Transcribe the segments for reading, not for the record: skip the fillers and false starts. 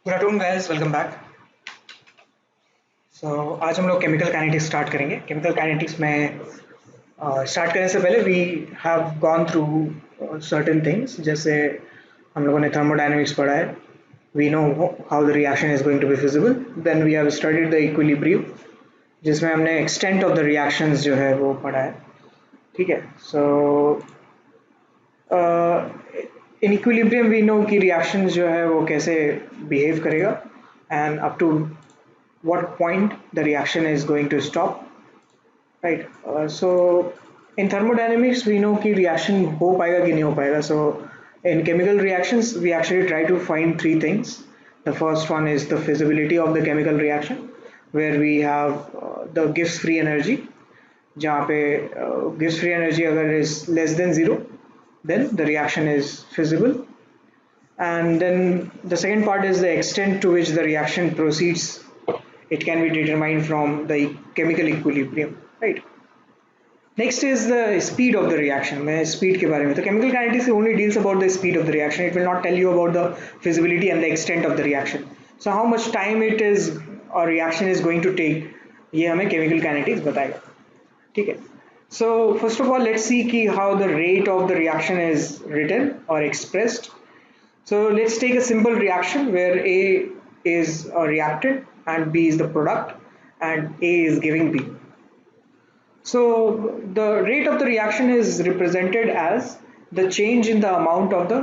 Good afternoon guys, welcome back. आज हम लोग केमिकल काइनेटिक्स स्टार्ट करेंगे। केमिकल काइनेटिक्स में स्टार्ट करने से पहले we have gone through certain things. जैसे हम लोगों ने थर्मोडायनेमिक्स पढ़ा है, we know how the reaction is going to be feasible. Then we have studied the equilibrium, जिसमें हमने एक्सटेंट ऑफ द रिएक्शंस जो है वो पढ़ा है। ठीक है, so in equilibrium we know कि रिएक्शंस जो है वो कैसे बिहेव करेगा and up to what point the reaction is going to stop, right? So in thermodynamics we know कि reaction हो पाएगा कि नहीं हो पाएगा. So in chemical reactions we actually try to find three things. The first one is the feasibility of the chemical reaction, where we have the Gibbs free energy, जहाँ पे Gibbs free energy अगर is less than zero, then the reaction is feasible. And then the second part is the extent to which the reaction proceeds. It can be determined from the chemical equilibrium, right? Next is the speed of the reaction. मैं speed के बारे में, तो chemical kinetics only deals about the speed of the reaction. It will not tell you about the feasibility and the extent of the reaction. So how much time it is or reaction is going to take, ये हमें chemical kinetics बताएगा. ठीक है. So first of all, let's see कि how the rate of the reaction is written or expressed. So let's take a simple reaction where A is a reactant and B is the product and A is giving B. So the rate of the reaction is represented as the change in the amount of the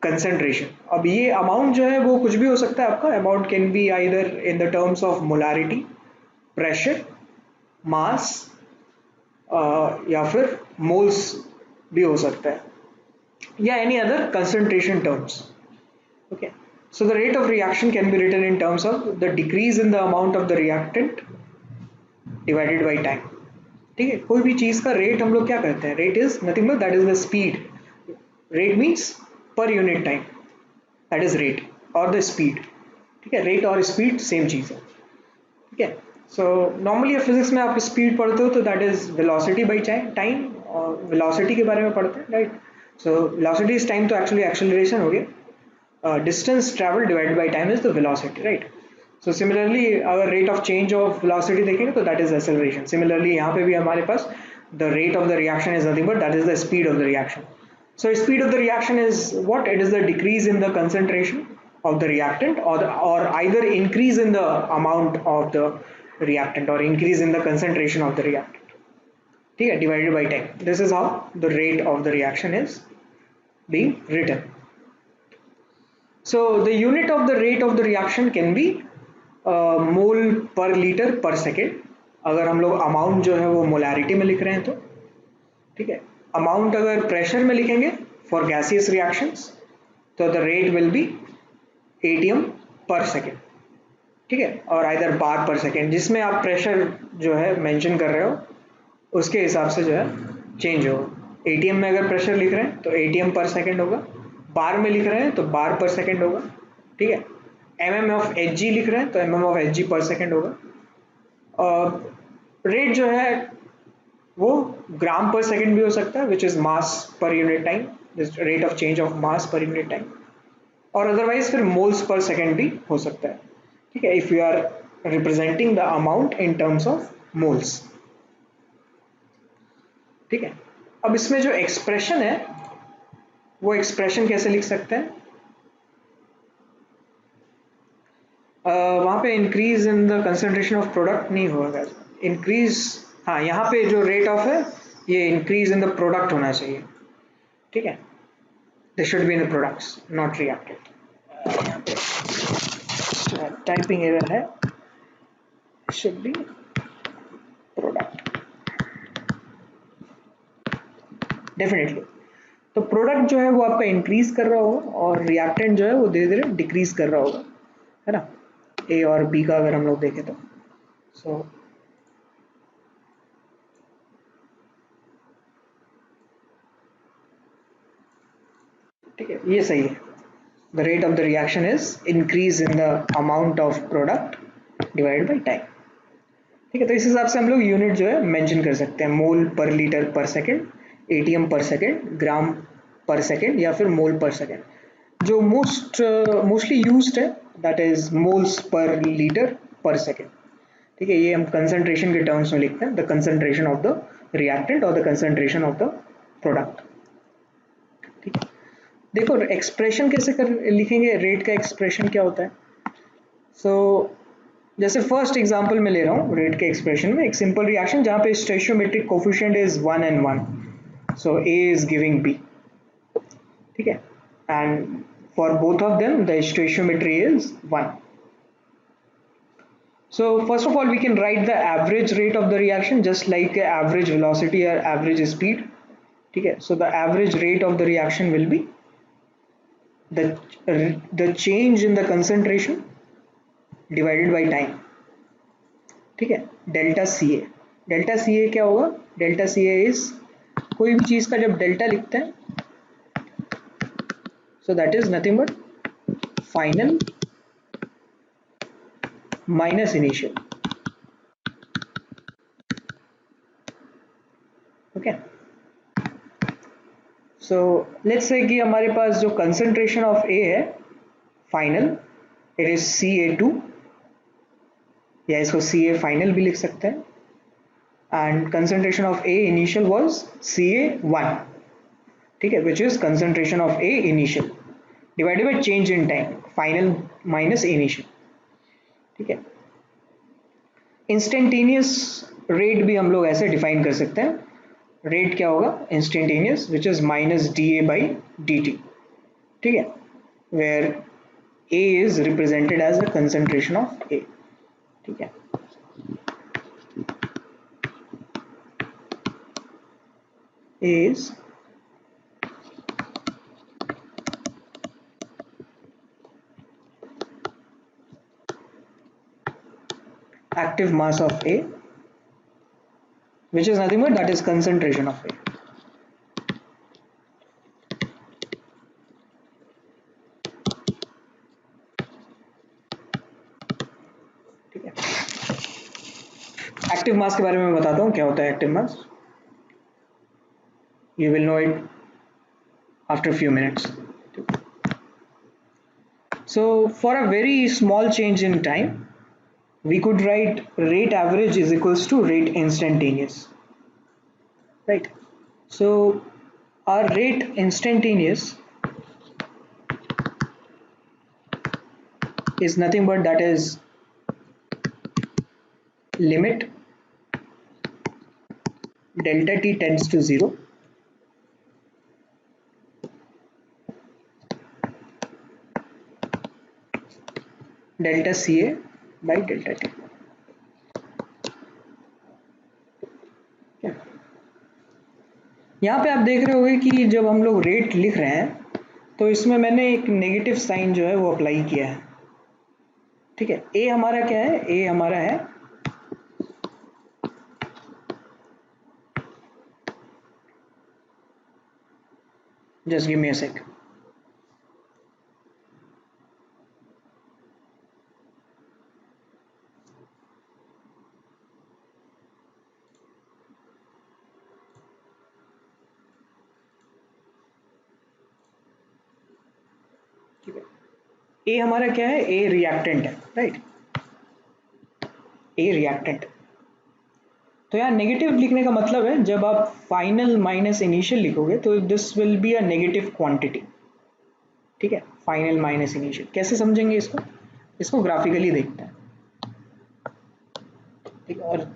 concentration. अब ये amount जो है वो कुछ भी हो सकता है आपका. Amount can be either in the terms of molarity, pressure, mass या फिर moles भी हो सकता है, या any other concentration terms. Okay. So the rate of reaction can be written in terms of the decrease in the amount of the reactant divided by time. ठीक है, कोई भी चीज का रेट हम लोग क्या करते हैं, rate is nothing but that is the speed. Rate means पर unit time, that is rate और द स्पीड. ठीक है, रेट और स्पीड सेम चीज है. ठीक है, सो नॉर्मली फिजिक्स में आप स्पीड पढ़ते हो तो that is velocity by time, और वेलोसिटी के बारे में पढ़ते हैं, right? So velocity is time, तो एक्चुअली एक्सेलरेशन हो गया. Distance travel divided by time is the velocity, right? So similarly अगर rate of change of velocity देखेंगे तो that is acceleration. Similarly यहाँ पे भी हमारे पास the rate of the reaction is nothing but that is the speed of the reaction. So speed of the reaction is what? It is the decrease in the concentration of the reactant or either increase in the amount of the reactant or increase in the concentration of the reactant. ठीक है, divided by time. This is how the rate of the reaction is being written. So the unit of the rate of the reaction can be mole per liter per second. अगर हम लोग amount जो है वो molarity में लिख रहे हैं तो ठीक है. अमाउंट अगर प्रेशर में लिखेंगे फॉर गैसियस रिएक्शंस तो the rate will be atm पर सेकेंड. ठीक है, और आइदर बार पर सेकेंड, जिसमें आप प्रेशर जो है मेंशन कर रहे हो उसके हिसाब से जो है चेंज होगा. atm में अगर प्रेशर लिख रहे हैं तो atm पर सेकेंड होगा, बार में लिख रहे हैं तो बार पर सेकेंड होगा. ठीक है, mm ऑफ hg लिख रहे हैं तो mm ऑफ hg पर सेकेंड होगा. रेट जो है वो ग्राम पर सेकेंड भी हो सकता है, विच is mass per unit time, rate of change of mass per unit time, और अदरवाइज फिर मोल्स पर सेकेंड भी हो सकता है. ठीक है, if you are representing the amount in terms of moles. ठीक है, अब इसमें जो एक्सप्रेशन है वो एक्सप्रेशन कैसे लिख सकते हैं? वहाँ पे increase in the concentration of product नहीं होगा. इंक्रीज, हाँ, यहाँ पे जो रेट ऑफ है ये इंक्रीज इन द प्रोडक्ट होना चाहिए. ठीक है, this should be in the products not reacted. यहाँ पे टाइपिंग एरर है, शुड बी प्रोडक्ट डेफिनेटली. तो प्रोडक्ट जो है वो आपका इंक्रीज कर रहा होगा और रिएक्टेंट जो है वो धीरे धीरे डिक्रीज कर रहा होगा, है ना? ए और बी का अगर हम लोग देखें तो सो ठीक है, ये सही है. The rate of the reaction is increase in the amount of product divided by time. ठीक है, तो इस हिसाब से हम लोग यूनिट जो है मेंशन कर सकते हैं, मोल पर लीटर पर सेकेंड, atm पर सेकेंड, ग्राम पर सेकेंड या फिर मोल पर सेकेंड. जो मोस्टली यूज्ड है that is moles per litre पर सेकेंड। ठीक है, ये हम कंसंट्रेशन के टर्म्स में लिखते हैं, the concentration of the reactant और the concentration of the product. ठीक है, देखो एक्सप्रेशन कैसे कर लिखेंगे, रेट का एक्सप्रेशन क्या होता है। सो जैसे फर्स्ट एग्जांपल में ले रहा हूँ रेट के एक्सप्रेशन में, एक सिंपल रिएक्शन जहाँ पे stoichiometric coefficient is 1 and 1, so A is giving B. ठीक है, and for both of them the stoichiometry is 1। So first of all we can write the average rate of the reaction just like average velocity or average speed. ठीक है, so the average rate of the reaction will be the change in the concentration divided by time। ठीक है, delta C ए, delta C ए क्या होगा, delta C A is, कोई भी चीज का जब डेल्टा लिखते हैं so that is nothing but final minus initial। Okay, so let's say कि हमारे पास जो कंसंट्रेशन ऑफ ए है फाइनल, इट इज Ca2, या इसको Ca फाइनल भी लिख सकते हैं, and concentration of A initial was Ca1। ठीक है, which is concentration of A initial divided by change in time, final minus initial. ठीक है, इंस्टेंटेनियस रेट भी हम लोग ऐसे डिफाइन कर सकते हैं, रेट क्या होगा instantaneous, which is minus d A by D t. ठीक है, where A is represented as the concentration of A. ठीक है, A is active mass of A, which is nothing but that is concentration of A। ठीक है, active मास के बारे में बताता हूँ क्या होता है active mass, you will know it after few minutes. So for a very small change in time we could write rate average is equals to rate instantaneous, right? So our rate instantaneous is nothing but that is limit delta t tends to 0 delta Ca by delta t। यहाँ पे आप देख रहे होंगे कि जब हम लोग रेट लिख रहे हैं तो इसमें मैंने एक नेगेटिव साइन जो है वो अप्लाई किया है। ठीक है, ए हमारा क्या है, ए हमारा है जस्ट गिव मी अ सेक, ए हमारा क्या है, ए रिएक्टेंट है, राइट, ए रिएक्टेंट। तो यहाँ नेगेटिव लिखने का मतलब है जब आप फाइनल माइनस इनिशियल लिखोगे तो this will be a negative quantity. ठीक है, फाइनल माइनस इनिशियल कैसे समझेंगे इसको, इसको ग्राफिकली देखते हैं। ठीक है, और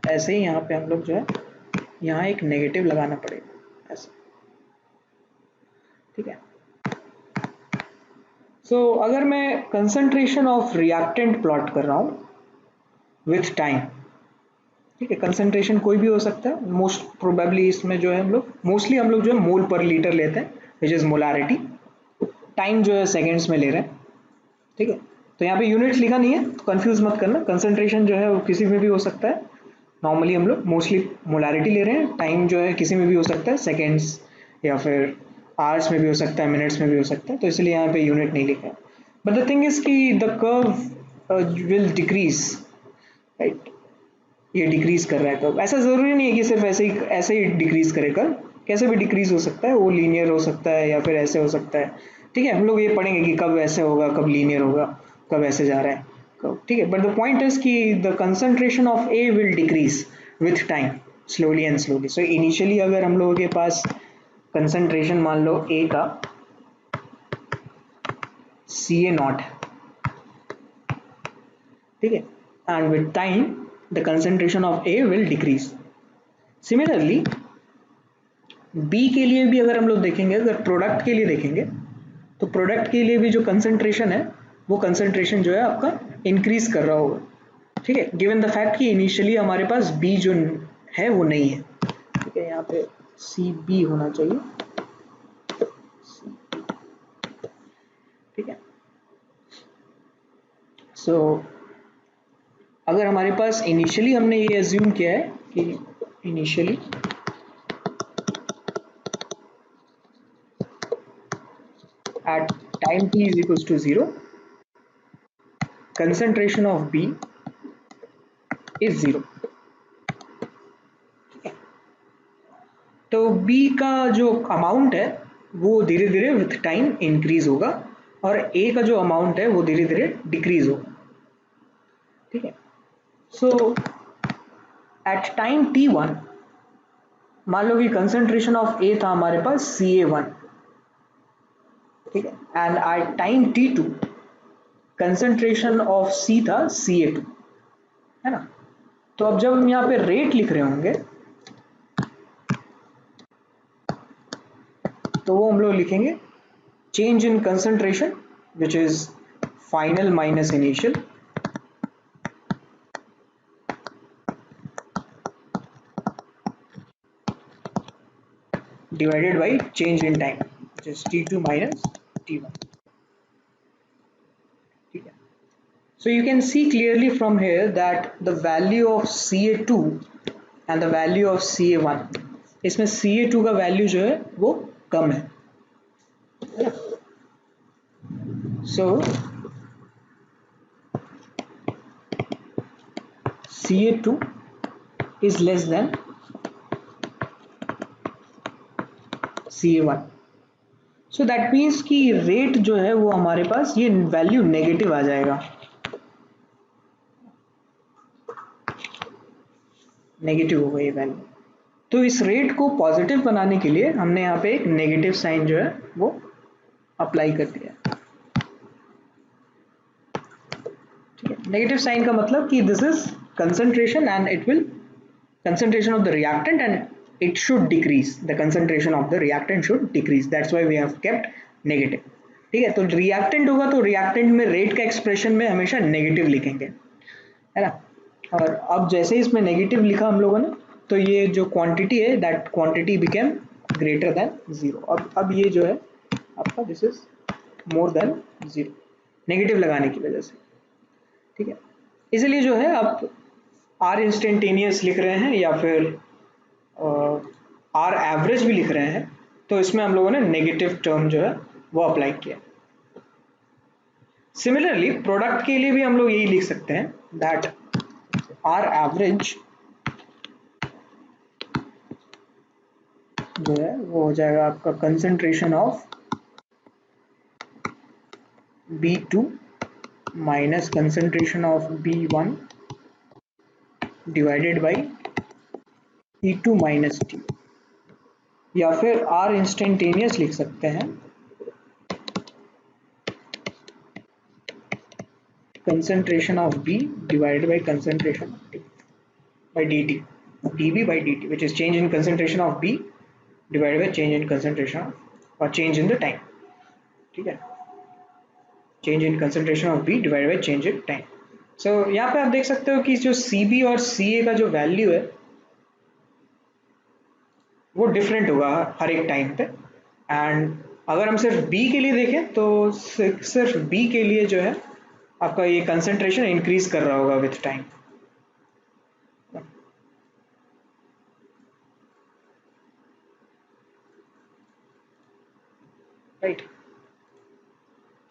ऐसे ही यहाँ पे हम लोग जो है यहाँ एक नेगेटिव लगाना पड़ेगा ऐसे। ठीक है, सो अगर मैं कंसंट्रेशन ऑफ रिएक्टेंट प्लॉट कर रहा हूँ विथ टाइम, ठीक है, कंसंट्रेशन कोई भी हो सकता है, मोस्ट प्रोबेबली इसमें जो है हम लोग मोस्टली हम लोग जो है मोल पर लीटर लेते हैं विच इज मोलारिटी, टाइम जो है सेकेंड्स में ले रहे हैं। ठीक है, तो यहाँ पे यूनिट्स लिखा नहीं है तो कंफ्यूज मत करना, कंसंट्रेशन जो है वो किसी में भी हो सकता है, नॉर्मली हम लोग मोस्टली मोलारिटी ले रहे हैं, टाइम जो है किसी में भी हो सकता है, सेकेंड्स या फिर आवर्स में भी हो सकता है, मिनट्स में भी हो सकता है, तो इसलिए यहाँ पे यूनिट नहीं लिखा है। बट द थिंग इज कि the curve will decrease, right, ये डिक्रीज कर रहा है कर्व, ऐसा जरूरी नहीं है कि सिर्फ ऐसे ही डिक्रीज करे कर्व, कैसे भी डिक्रीज हो सकता है, वो लीनियर हो सकता है या फिर ऐसे हो सकता है, ठीक है, हम लोग ये पढ़ेंगे कि कब ऐसे होगा, कब लीनियर होगा, कब ऐसे जा रहा है, कब, ठीक है। बट द पॉइंट इज कि the concentration of A will decrease with time, slowly and slowly. So initially अगर हम लोगों के पास कंसंट्रेशन मान लो ए का सी ए नॉट, ठीक है, and with time the concentration of A will decrease. Similarly B के लिए भी अगर हम लोग देखेंगे, अगर प्रोडक्ट के लिए देखेंगे, तो प्रोडक्ट के लिए भी जो कंसंट्रेशन है वो कंसंट्रेशन जो है आपका इंक्रीज कर रहा होगा, ठीक है, गिवन द फैक्ट कि इनिशियली हमारे पास बी जो है वो नहीं है, ठीक है, यहाँ पे सी बी होना चाहिए, ठीक है। सो अगर हमारे पास इनिशियली हमने ये एज्यूम किया है कि initially at time t is equals to 0, concentration of B is 0। तो B का जो अमाउंट है वो धीरे धीरे विथ टाइम इंक्रीज होगा और A का जो अमाउंट है वो धीरे धीरे डिक्रीज होगा, ठीक है। सो एट टाइम t1 मान लो कि कंसंट्रेशन ऑफ A था हमारे पास Ca1, ठीक है, and at time t2 concentration of C था Ca2, है ना। तो अब जब हम यहाँ पे रेट लिख रहे होंगे तो वो हम लोग लिखेंगे change in concentration which is final minus initial divided by change in time which is t2 minus t1, ठीक है। So you can see clearly from here that the value of Ca2 and the value of Ca1, इसमें Ca2 का value जो है वो कम है, so Ca2 is less than Ca1, so that means कि rate जो है वो हमारे पास ये वैल्यू नेगेटिव आ जाएगा, नेगेटिव होगा ये वैल्यू। तो इस रेट को पॉजिटिव बनाने के लिए हमने यहाँ पे एक नेगेटिव साइन जो है वो अप्लाई कर दिया, ठीक है। नेगेटिव साइन का मतलब कि this is concentration and it will concentration of the reactant and it should decrease, the concentration of the reactant should decrease, that's why we have kept negative, ठीक है। तो रिएक्टेंट होगा तो रिएक्टेंट में rate का एक्सप्रेशन में हमेशा negative लिखेंगे, है ना। और अब जैसे इसमें नेगेटिव लिखा हम लोगों ने तो ये जो क्वांटिटी है that quantity became greater than 0। अब ये जो है आपका this is more than 0 negative लगाने की वजह से, ठीक है। इसलिए जो है आप आर इंस्टेंटेनियस लिख रहे हैं या फिर आर एवरेज भी लिख रहे हैं तो इसमें हम लोगों ने नेगेटिव टर्म जो है वो अप्लाई किया। सिमिलरली प्रोडक्ट के लिए भी हम लोग यही लिख सकते हैं दैट आर एवरेज जो है वो हो जाएगा आपका concentration of B2 minus concentration of B1 divided by T2 minus T, या फिर R इंस्टेंटेनियस लिख सकते हैं concentration of B divided by concentration of T by dt, dB by dt, which is change in concentration of B divided by change in concentration of or change in the time, ठीक है, change in concentration of B divided by change in time। So यहाँ पे आप देख सकते हो कि जो CB और CA का जो वैल्यू है वो डिफरेंट होगा हर एक टाइम पे, एंड अगर हम सिर्फ B के लिए देखें तो सिर्फ B के लिए जो है आपका ये कंसंट्रेशन इंक्रीज कर रहा होगा with time, right?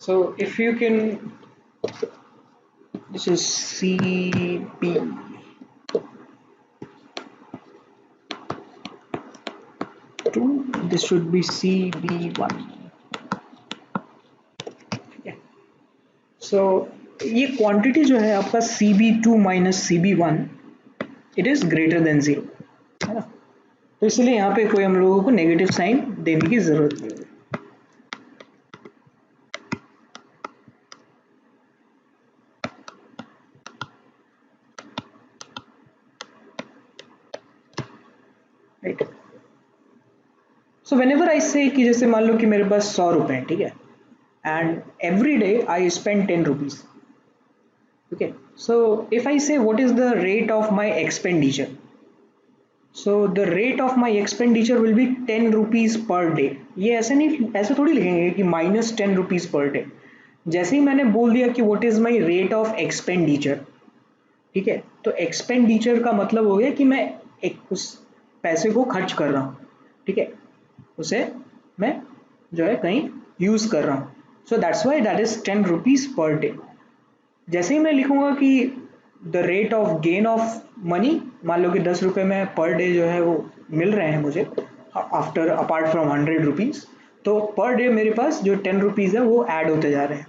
So if you can, this is CB, this should be CB1, सो ये क्वांटिटी जो है आपका CB2 minus CB1 it is greater than zero, है ना। तो इसलिए यहाँ पे कोई हम लोगों को नेगेटिव साइन देने की जरूरत नहीं है। Right. So when ever I से कि जैसे मान लो कि मेरे पास 100 रुपए है, ठीक है, and every day I spend 10 rupees. Okay, so if I say what is the rate of my expenditure, so the rate of my expenditure will be 10 rupees per day। ये ऐसे नहीं, ऐसे थोड़ी लिखेंगे कि -10 rupees per day। जैसे ही मैंने बोल दिया कि what is my rate of expenditure, ठीक है, तो एक्सपेंडिचर का मतलब हो गया कि मैं एक उस पैसे को खर्च कर रहा हूँ, ठीक है, उसे मैं जो है कहीं यूज कर रहा हूँ। So that's why that is 10 rupees per day. जैसे ही मैं लिखूंगा कि the rate of gain of money, मान लो कि 10 रुपए में पर डे जो है वो मिल रहे हैं मुझे आफ्टर अपार्ट फ्रॉम 100 रुपीज, तो पर डे मेरे पास जो 10 रुपीज है वो ऐड होते जा रहे हैं,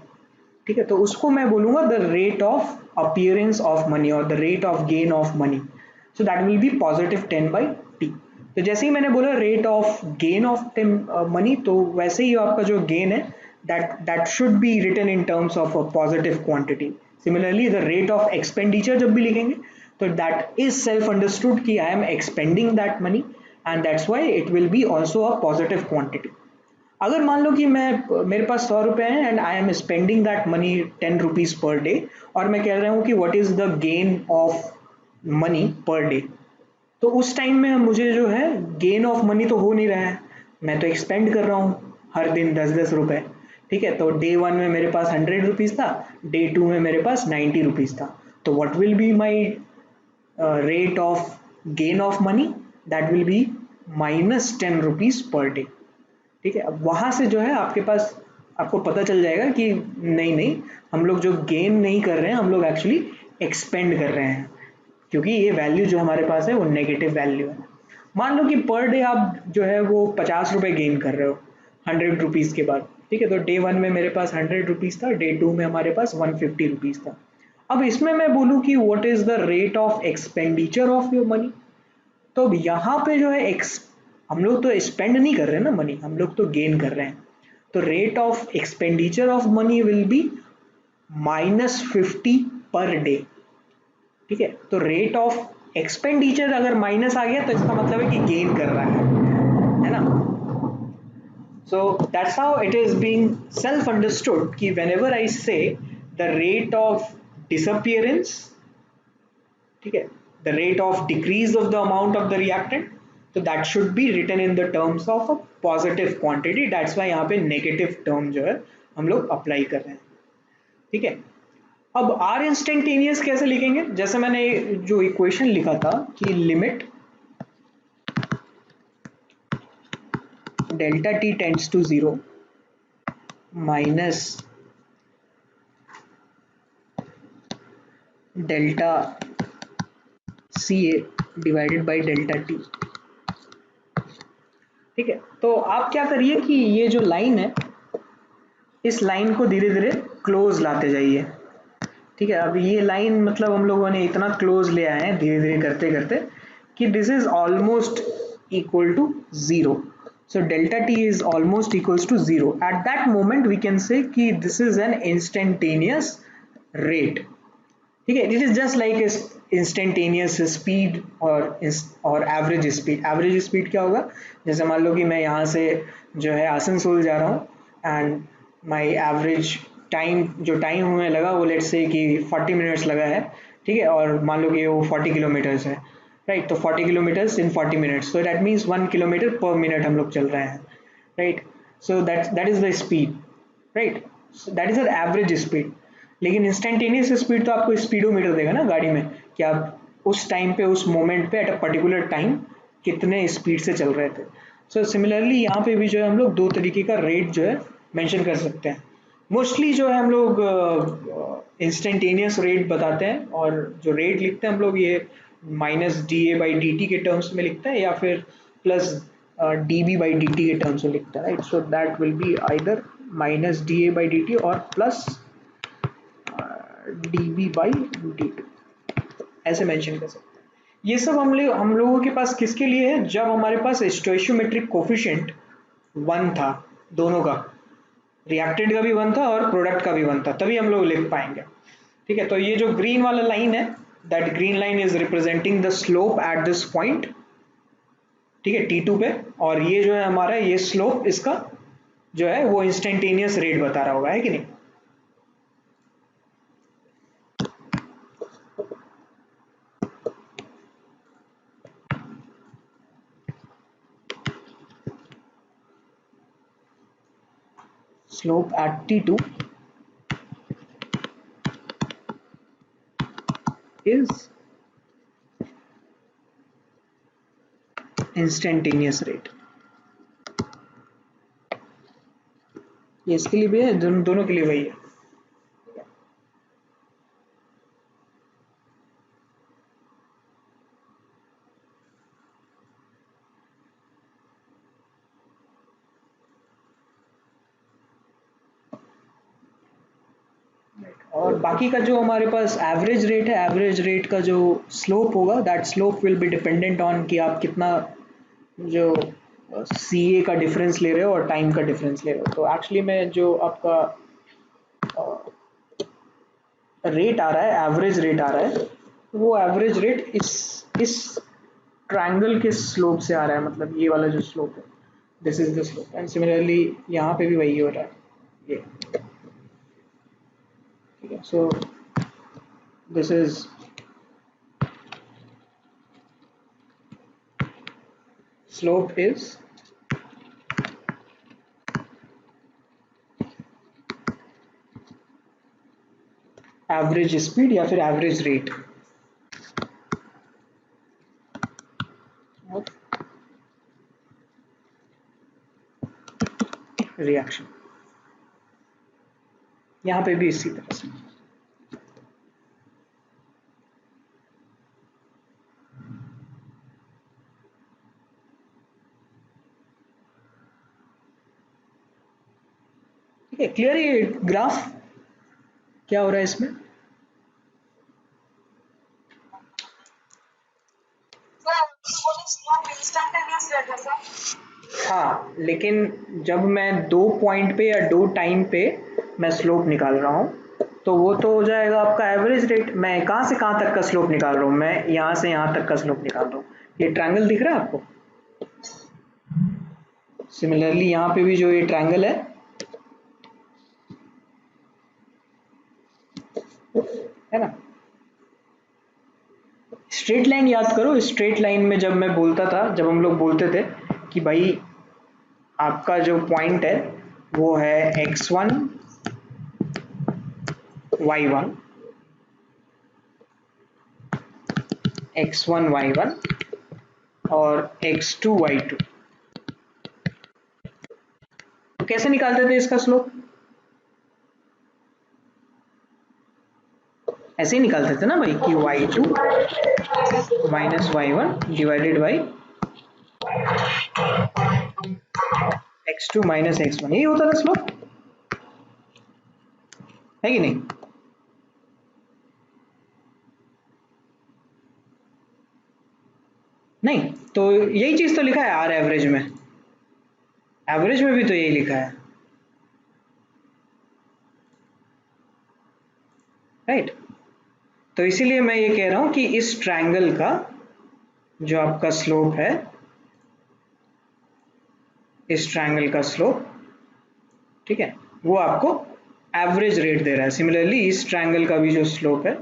ठीक है, तो उसको मैं बोलूंगा the rate of appearance of money और the rate of gain of money. So that will be +10/t। तो जैसे ही मैंने बोला rate of gain of money, तो वैसे ही आपका जो गेन है that should be written in terms of a positive quantity. Similarly the rate of expenditure जब भी लिखेंगे तो दैट इज सेल्फ अंडरस्टूड कि I am expending that money and that's why it will B also a positive quantity. अगर मान लो कि मैं मेरे पास 100 रुपए हैं and I am spending that money 10 rupees per day, और मैं कह रहा हूँ कि what is the gain of money per day, तो उस टाइम में मुझे जो है गेन ऑफ मनी तो हो नहीं रहा है, मैं तो एक्सपेंड कर रहा हूँ हर दिन 10-10 रुपए, ठीक है। तो डे 1 में मेरे पास 100 रुपीज था, डे 2 में मेरे पास 90 रुपीज था, तो what will be my rate of gain of money, that will B -10 rupees per day, ठीक है। अब वहां से जो है आपके पास आपको पता चल जाएगा कि नहीं नहीं, हम लोग जो गेन नहीं कर रहे हैं, हम लोग एक्चुअली एक्सपेंड कर रहे हैं, क्योंकि ये वैल्यू जो हमारे पास है वो नेगेटिव वैल्यू है। मान लो कि पर डे आप जो है वो 50 रुपए गेन कर रहे हो 100 रुपीज के बाद, ठीक है, तो डे 1 में मेरे पास 100 रुपीज था, डे 2 में हमारे पास 150 रुपीज था। अब इसमें मैं बोलूँ कि what is the rate of expenditure of your money, तो अब यहाँ पे जो है एक्स, हम लोग तो स्पेंड नहीं कर रहे हैं ना मनी, हम लोग तो गेन कर रहे हैं, तो rate of expenditure of money will be -50 per day, ठीक है। तो रेट ऑफ एक्सपेंडिचर अगर माइनस आ गया तो इसका मतलब है कि गेन कर रहा है ना। So that's how it is being self understood कि whenever I say the rate of disappearance, ठीक है, the rate of decrease of the amount of the reactant, तो that should be written in the terms of a positive quantity. That's why यहाँ पे negative term जो है हम लोग apply कर रहे हैं, ठीक है। अब आर इंस्टेंटेनियस कैसे लिखेंगे, जैसे मैंने जो इक्वेशन लिखा था कि limit delta T tends to zero minus delta C A divided by delta T, ठीक है। तो आप क्या करिए कि ये जो लाइन है इस लाइन को धीरे धीरे क्लोज लाते जाइए, ठीक है। अब ये लाइन मतलब हम लोगों ने इतना क्लोज ले आए हैं धीरे धीरे करते करते कि this is almost equal to zero. So delta t is almost equals to zero. At that moment we can say कि this is an instantaneous rate, ठीक है। It is just like instantaneous speed और average speed. Average speed क्या होगा, जैसे मान लो कि मैं यहाँ से जो है आसनसोल जा रहा हूँ एंड माई एवरेज टाइम, जो टाइम हमें लगा वो लेट्स से कि 40 मिनट्स लगा है, ठीक है, और मान लो कि वो 40 किलोमीटर्स है, राइट। तो 40 kilometres in 40 minutes, so that means 1 kilometre पर मिनट हम लोग चल रहे हैं, right. So that is the speed, right, that is the average speed. लेकिन इंस्टेंटेनियस स्पीड तो आपको स्पीडोमीटर देगा ना गाड़ी में कि आप उस टाइम पे उस मोमेंट पे एट अ पर्टिकुलर टाइम कितने स्पीड से चल रहे थे। सो सिमिलरली यहाँ पे भी जो है हम लोग दो तरीके का रेट जो है मेंशन कर सकते हैं। मोस्टली जो है हम लोग इंस्टेंटेनियस रेट बताते हैं, और जो रेट लिखते हैं हम लोग ये -da/dt के टर्म्स में लिखते हैं या फिर प्लस dB/dt के टर्म्स में लिखता है, right. So that will be either -da/dt और प्लस dB by dt, ऐसे मेंशन कर सकते हैं। ये सब हम लोगों के पास किसके लिए है, जब हमारे पास स्टोइशियोमेट्रिक कोफिशिएंट 1 था, दोनों का, रिएक्टेंट का भी 1 था और प्रोडक्ट का भी 1 था, तभी हम लोग लिख पाएंगे। ठीक है, तो ये जो ग्रीन वाला लाइन है, that green line is representing the slope at this point, ठीक है, T2 पे, और ये जो है हमारा, ये स्लोप इसका जो है वो इंस्टेंटेनियस रेट बता रहा होगा, है कि नहीं। Slope eight T2 is instantaneous rate। ये इसके लिए भी है, दोनों के लिए वही है। और बाकी का जो हमारे पास एवरेज रेट है, एवरेज रेट का जो स्लोप होगा, that slope will be dependent on कि आप कितना जो CA का डिफरेंस ले रहे हो और टाइम का डिफरेंस ले रहे हो। तो एक्चुअली में जो आपका रेट आ रहा है, एवरेज रेट आ रहा है, वो एवरेज रेट इस ट्रायंगल के स्लोप से आ रहा है, मतलब ये वाला जो स्लोप है, this is the slope, and similarly यहाँ पे भी वही हो रहा है, ये, ठीक है। So this is slope is average speed या फिर एवरेज रेट ऑफ रिएक्शन, यहाँ पे भी इसी तरह से। ठीक है, क्लियर ये ग्राफ क्या हो रहा है इसमें। हाँ, लेकिन जब मैं 2 पॉइंट पे या 2 टाइम पे मैं स्लोप निकाल रहा हूँ, तो वो तो हो जाएगा आपका एवरेज रेट। मैं कहाँ से कहाँ तक का स्लोप निकाल रहा हूँ, मैं यहाँ से यहाँ तक का स्लोप निकाल रहा हूँ। ये ट्रायंगल दिख रहा है आपको, सिमिलरली यहाँ पे भी जो ये ट्रायंगल है ना। स्ट्रेट लाइन याद करो, स्ट्रेट लाइन में जब मैं बोलता था, जब हम लोग बोलते थे कि भाई आपका जो पॉइंट है वो है x1 y1, x1 y1 और x2 y2, तो कैसे निकालते थे इसका स्लोप, ऐसे ही निकालते थे ना भाई, कि y2 minus y1 divided by x2 minus x1, यही होता था स्लोप, है कि नहीं। नहीं, तो यही चीज तो लिखा है आर एवरेज में, एवरेज में भी तो यही लिखा है, राइट। तो इसीलिए मैं ये कह रहा हूं कि इस ट्रायंगल का जो आपका स्लोप है, इस ट्रायंगल का स्लोप, ठीक है, वो आपको एवरेज रेट दे रहा है। सिमिलरली इस ट्रायंगल का भी जो स्लोप है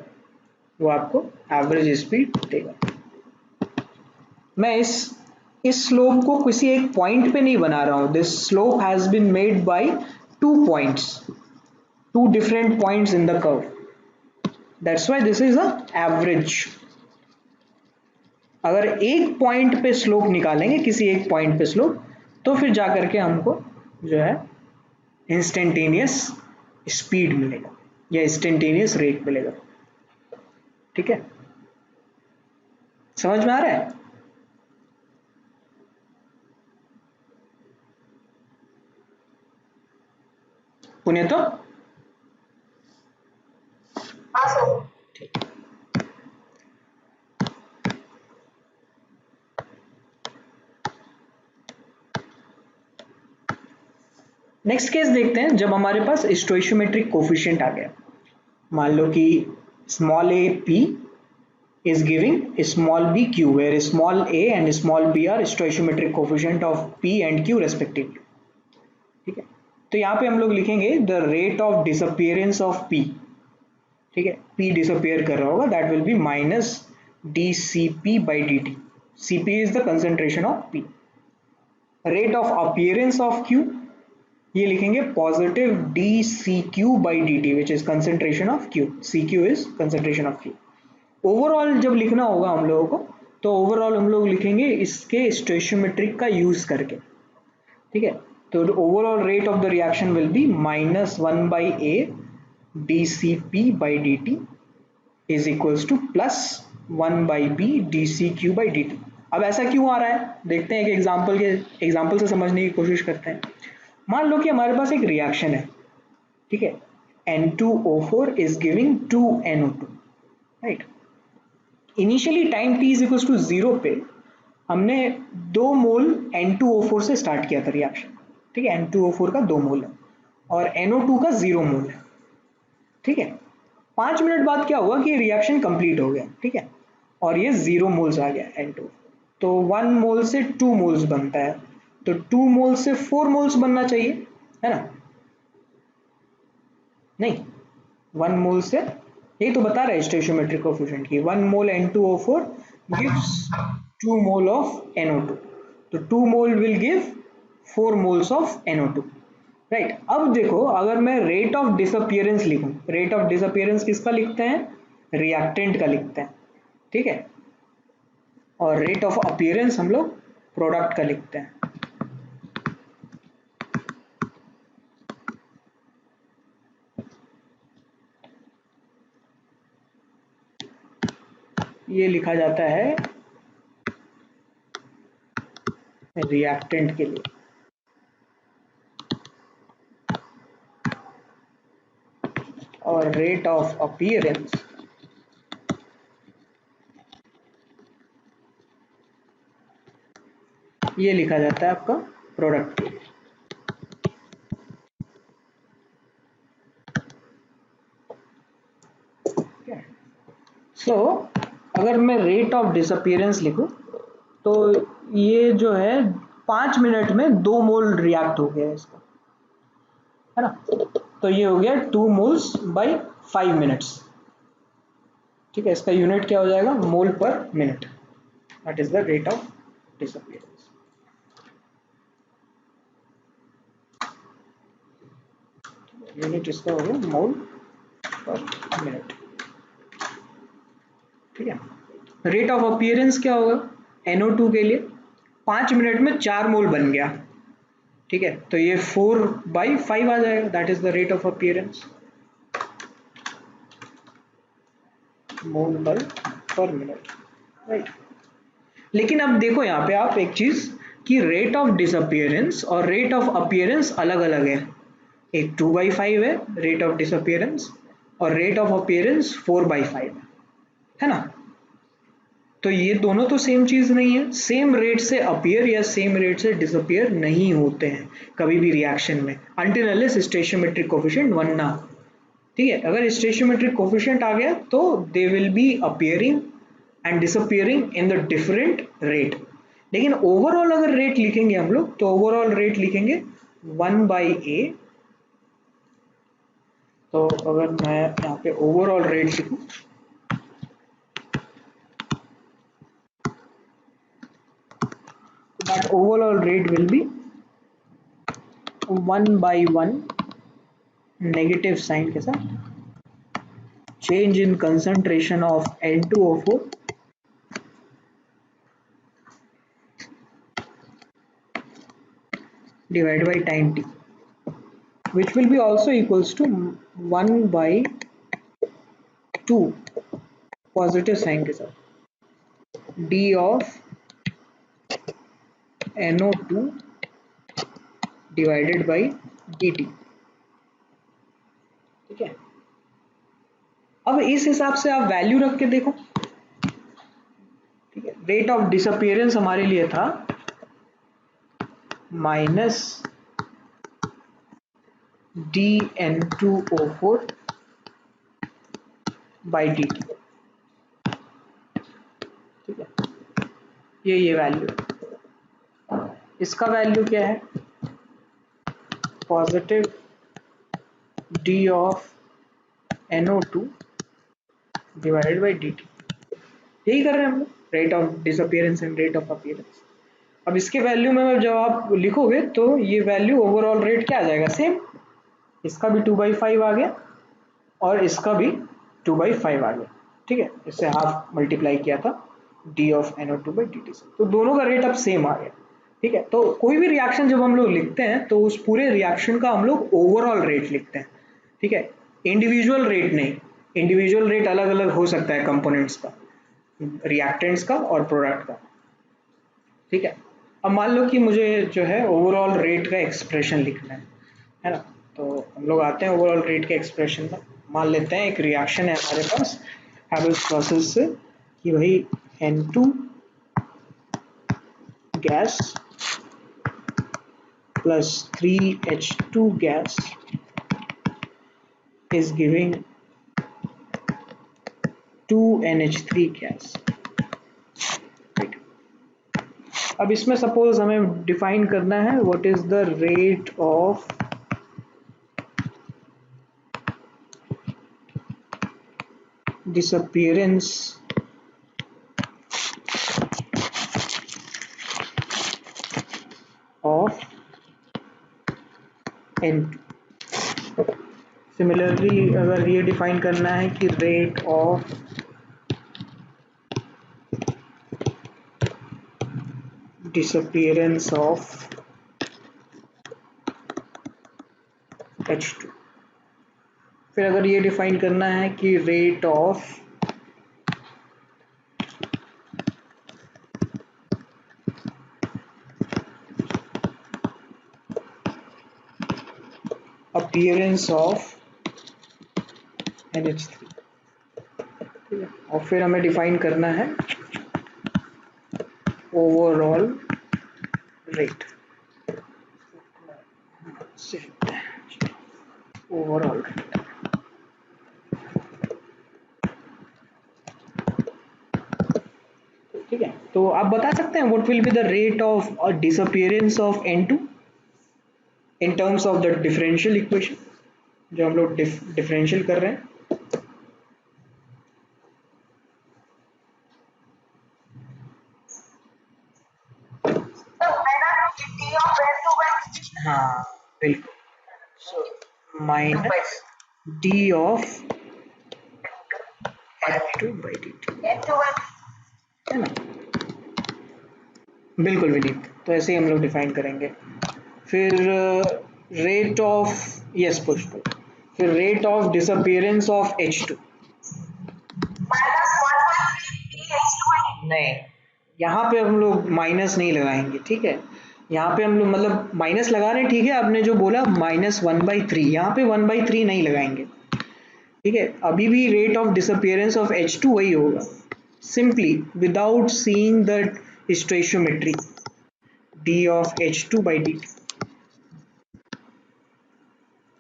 वो आपको एवरेज स्पीड देगा। मैं इस स्लोप को किसी एक पॉइंट पे नहीं बना रहा हूं, this slope has been made by 2 points, 2 different points in the curve, that's why this is the average. अगर एक पॉइंट पे स्लोप निकालेंगे, किसी एक पॉइंट पे स्लोप, तो फिर जाकर के हमको जो है इंस्टेंटेनियस स्पीड मिलेगा या इंस्टेंटेनियस रेट मिलेगा। ठीक है, समझ में आ रहा है। पुण्य तो नेक्स्ट केस देखते हैं, जब हमारे पास स्टोइशियोमेट्रिक कोफिशिएंट आ गया, मान लो कि small A P is giving small b q, where small a and small b are stoichiometric coefficient of p and q respectively. ठीक है, तो यहाँ पे हम लोग लिखेंगे the rate of disappearance of p. ठीक है, p डिसअपियर कर रहा होगा, that will be minus dcp by dt. cp is the concentration of p. Rate of appearance of q, ये लिखेंगे positive dcq by dt which is concentration of q. cq is concentration of q. Overall जब लिखना होगा हम लोगों को, तो overall हम लोग लिखेंगे इसके स्टोइशियोमेट्रिक का यूज करके. ठीक है, तो overall rate of the reaction will be minus 1 by A D C P by D T is equals to plus 1 by B D C Q by D T. अब ऐसा क्यों आ रहा है, देखते हैं, एक एग्जाम्पल से समझने की कोशिश करते हैं. मान लो कि हमारे पास एक रिएक्शन है, ठीक है, N2O4 is giving 2NO2, right. Initially time t is equal to 0 पे हमने 2 मोल N2O4 से स्टार्ट किया था रिएक्शन. ठीक है, N2O4 का 2 मोल है और NO2 का 0 मोल है. ठीक है, 5 मिनट बाद क्या हुआ कि रिएक्शन कंप्लीट हो गया. ठीक है, और ये 0 मोल्स आ गया N2, तो 1 मोल से 2 मोल्स बनता है, तो 2 मोल से 4 मोल्स बनना चाहिए, है ना. नहीं, 1 मोल से, यही तो बता रहा है स्टोइशियोमेट्रिक कोफिशिएंट की, 1 मोल N2O4 gives 2 mole of NO2, तो 2 mole will give 4 moles of NO2, right. अब देखो, अगर मैं रेट ऑफ डिसअपियरेंस लिखूं, रेट ऑफ डिसअपियरेंस किसका लिखते हैं, रिएक्टेंट का लिखते हैं. ठीक है, और रेट ऑफ अपीयरेंस हम लोग प्रोडक्ट का लिखते हैं. ये लिखा जाता है रिएक्टेंट के लिए. और रेट ऑफ अपीयरेंस ये लिखा जाता है आपका प्रोडक्ट के लिए. सो अगर मैं रेट ऑफ डिसअपियरेंस लिखूं, तो ये जो है 5 मिनट में 2 मोल रिएक्ट हो गया इसका, है ना. तो ये हो गया 2 मोल्स बाई 5 मिनट्स. ठीक है, इसका यूनिट क्या हो जाएगा, मोल पर minute. That is the rate of disappearance. Unit इसका हो गया मोल पर मिनट. ठीक है, रेट ऑफ अपीयरेंस क्या होगा, NO2 के लिए 5 मिनट में 4 मोल बन गया. ठीक है, तो ये 4/5 आ जाएगा, that is the rate of appearance, मोल पर मिनट, राइट. लेकिन अब देखो यहाँ पे आप एक चीज, कि रेट ऑफ डिसअपियरेंस और रेट ऑफ अपीयरेंस अलग अलग है. एक 2/5 है रेट ऑफ डिसअपियरेंस, और रेट ऑफ अपीयरेंस 4/5 है ना. तो ये दोनों तो सेम चीज नहीं है, सेम रेट से अपीयर या सेम रेट से डिसअपियर नहीं होते हैं कभी भी रिएक्शन में, अनटिल अनलेस स्टोइशियोमेट्रिक कोफिशिएंट 1 ना हो. ठीक है, अगर स्टोइशियोमेट्रिक कोफिशिएंट आ गया तो they will be appearing and disappearing in the different rate. लेकिन ओवरऑल अगर रेट लिखेंगे हम लोग, तो ओवरऑल रेट लिखेंगे 1/a. तो अगर मैं यहाँ पे ओवरऑल रेट लिखूं, that overall rate will be 1/1 negative sign के साथ change in concentration of N2O4 divided by time t, which will be also equals to 1/2 positive sign के साथ d of NO2 divided by dt. ठीक है, अब इस हिसाब से आप वैल्यू रख के देखो. ठीक है, रेट ऑफ डिसअपियरेंस हमारे लिए था dN2O4 बाई dt। ठीक है, ये वैल्यू, इसका वैल्यू क्या है, positive d of NO2 divided by dt। यही कर रहे हैं हम लोग, rate of disappearance and rate of appearance. अब इसके वैल्यू में जब आप लिखोगे तो ये वैल्यू ओवरऑल रेट क्या आ जाएगा, सेम, इसका भी 2/5 आ गया और इसका भी 2/5 आ गया। ठीक है, इससे हाफ मल्टीप्लाई किया था D of NO2 by dt से, तो दोनों का रेट अब सेम आ गया। ठीक है, तो कोई भी रिएक्शन जब हम लोग लिखते हैं तो उस पूरे रिएक्शन का हम लोग ओवरऑल रेट लिखते हैं। ठीक है, इंडिविजुअल रेट नहीं, इंडिविजुअल रेट अलग अलग हो सकता है कंपोनेंट्स का, रिएक्टेंट्स का और प्रोडक्ट का। ठीक है, अब मान लो कि मुझे जो है ओवरऑल रेट का एक्सप्रेशन लिखना है ना, तो हम लोग आते हैं ओवरऑल रेट के एक्सप्रेशन में। मान लेते हैं एक रिएक्शन है हमारे पास हैबल्स प्रोसेस से कि भाई N2 gas plus 3H2 gas is giving 2NH3 gas. अब इसमें सपोज हमें डिफाइन करना है what is the rate of disappearance of N2। Similarly अगर ये डिफाइन करना है कि rate of disappearance of H2, फिर अगर ये डिफाइन करना है कि rate of appearance of NH3। ठीक है, और फिर हमें डिफाइन करना है ओवरऑल रेट, ओवरऑल रेट। ठीक है, तो आप बता सकते हैं what will be the rate of disappearance of N2 in terms of the differential equation जो हम लोग डिफरेंशियल कर रहे हैं। हाँ बिल्कुल, so minus D of H2 by dt, है ना, बिल्कुल विनीत, तो ऐसे ही हम लोग डिफाइन करेंगे। फिर रेट ऑफ, यस पुष्प, फिर rate of disappearance of H2। नहीं, यहाँ पे हम लोग माइनस नहीं लगाएंगे। ठीक है, यहाँ पे हम लोग मतलब माइनस लगा रहे हैं, ठीक है, आपने जो बोला -1/3, यहाँ पे 1/3 नहीं लगाएंगे। ठीक है, अभी भी rate of disappearance of H2 वही होगा, simply without seeing the stoichiometry d of H2 by dt।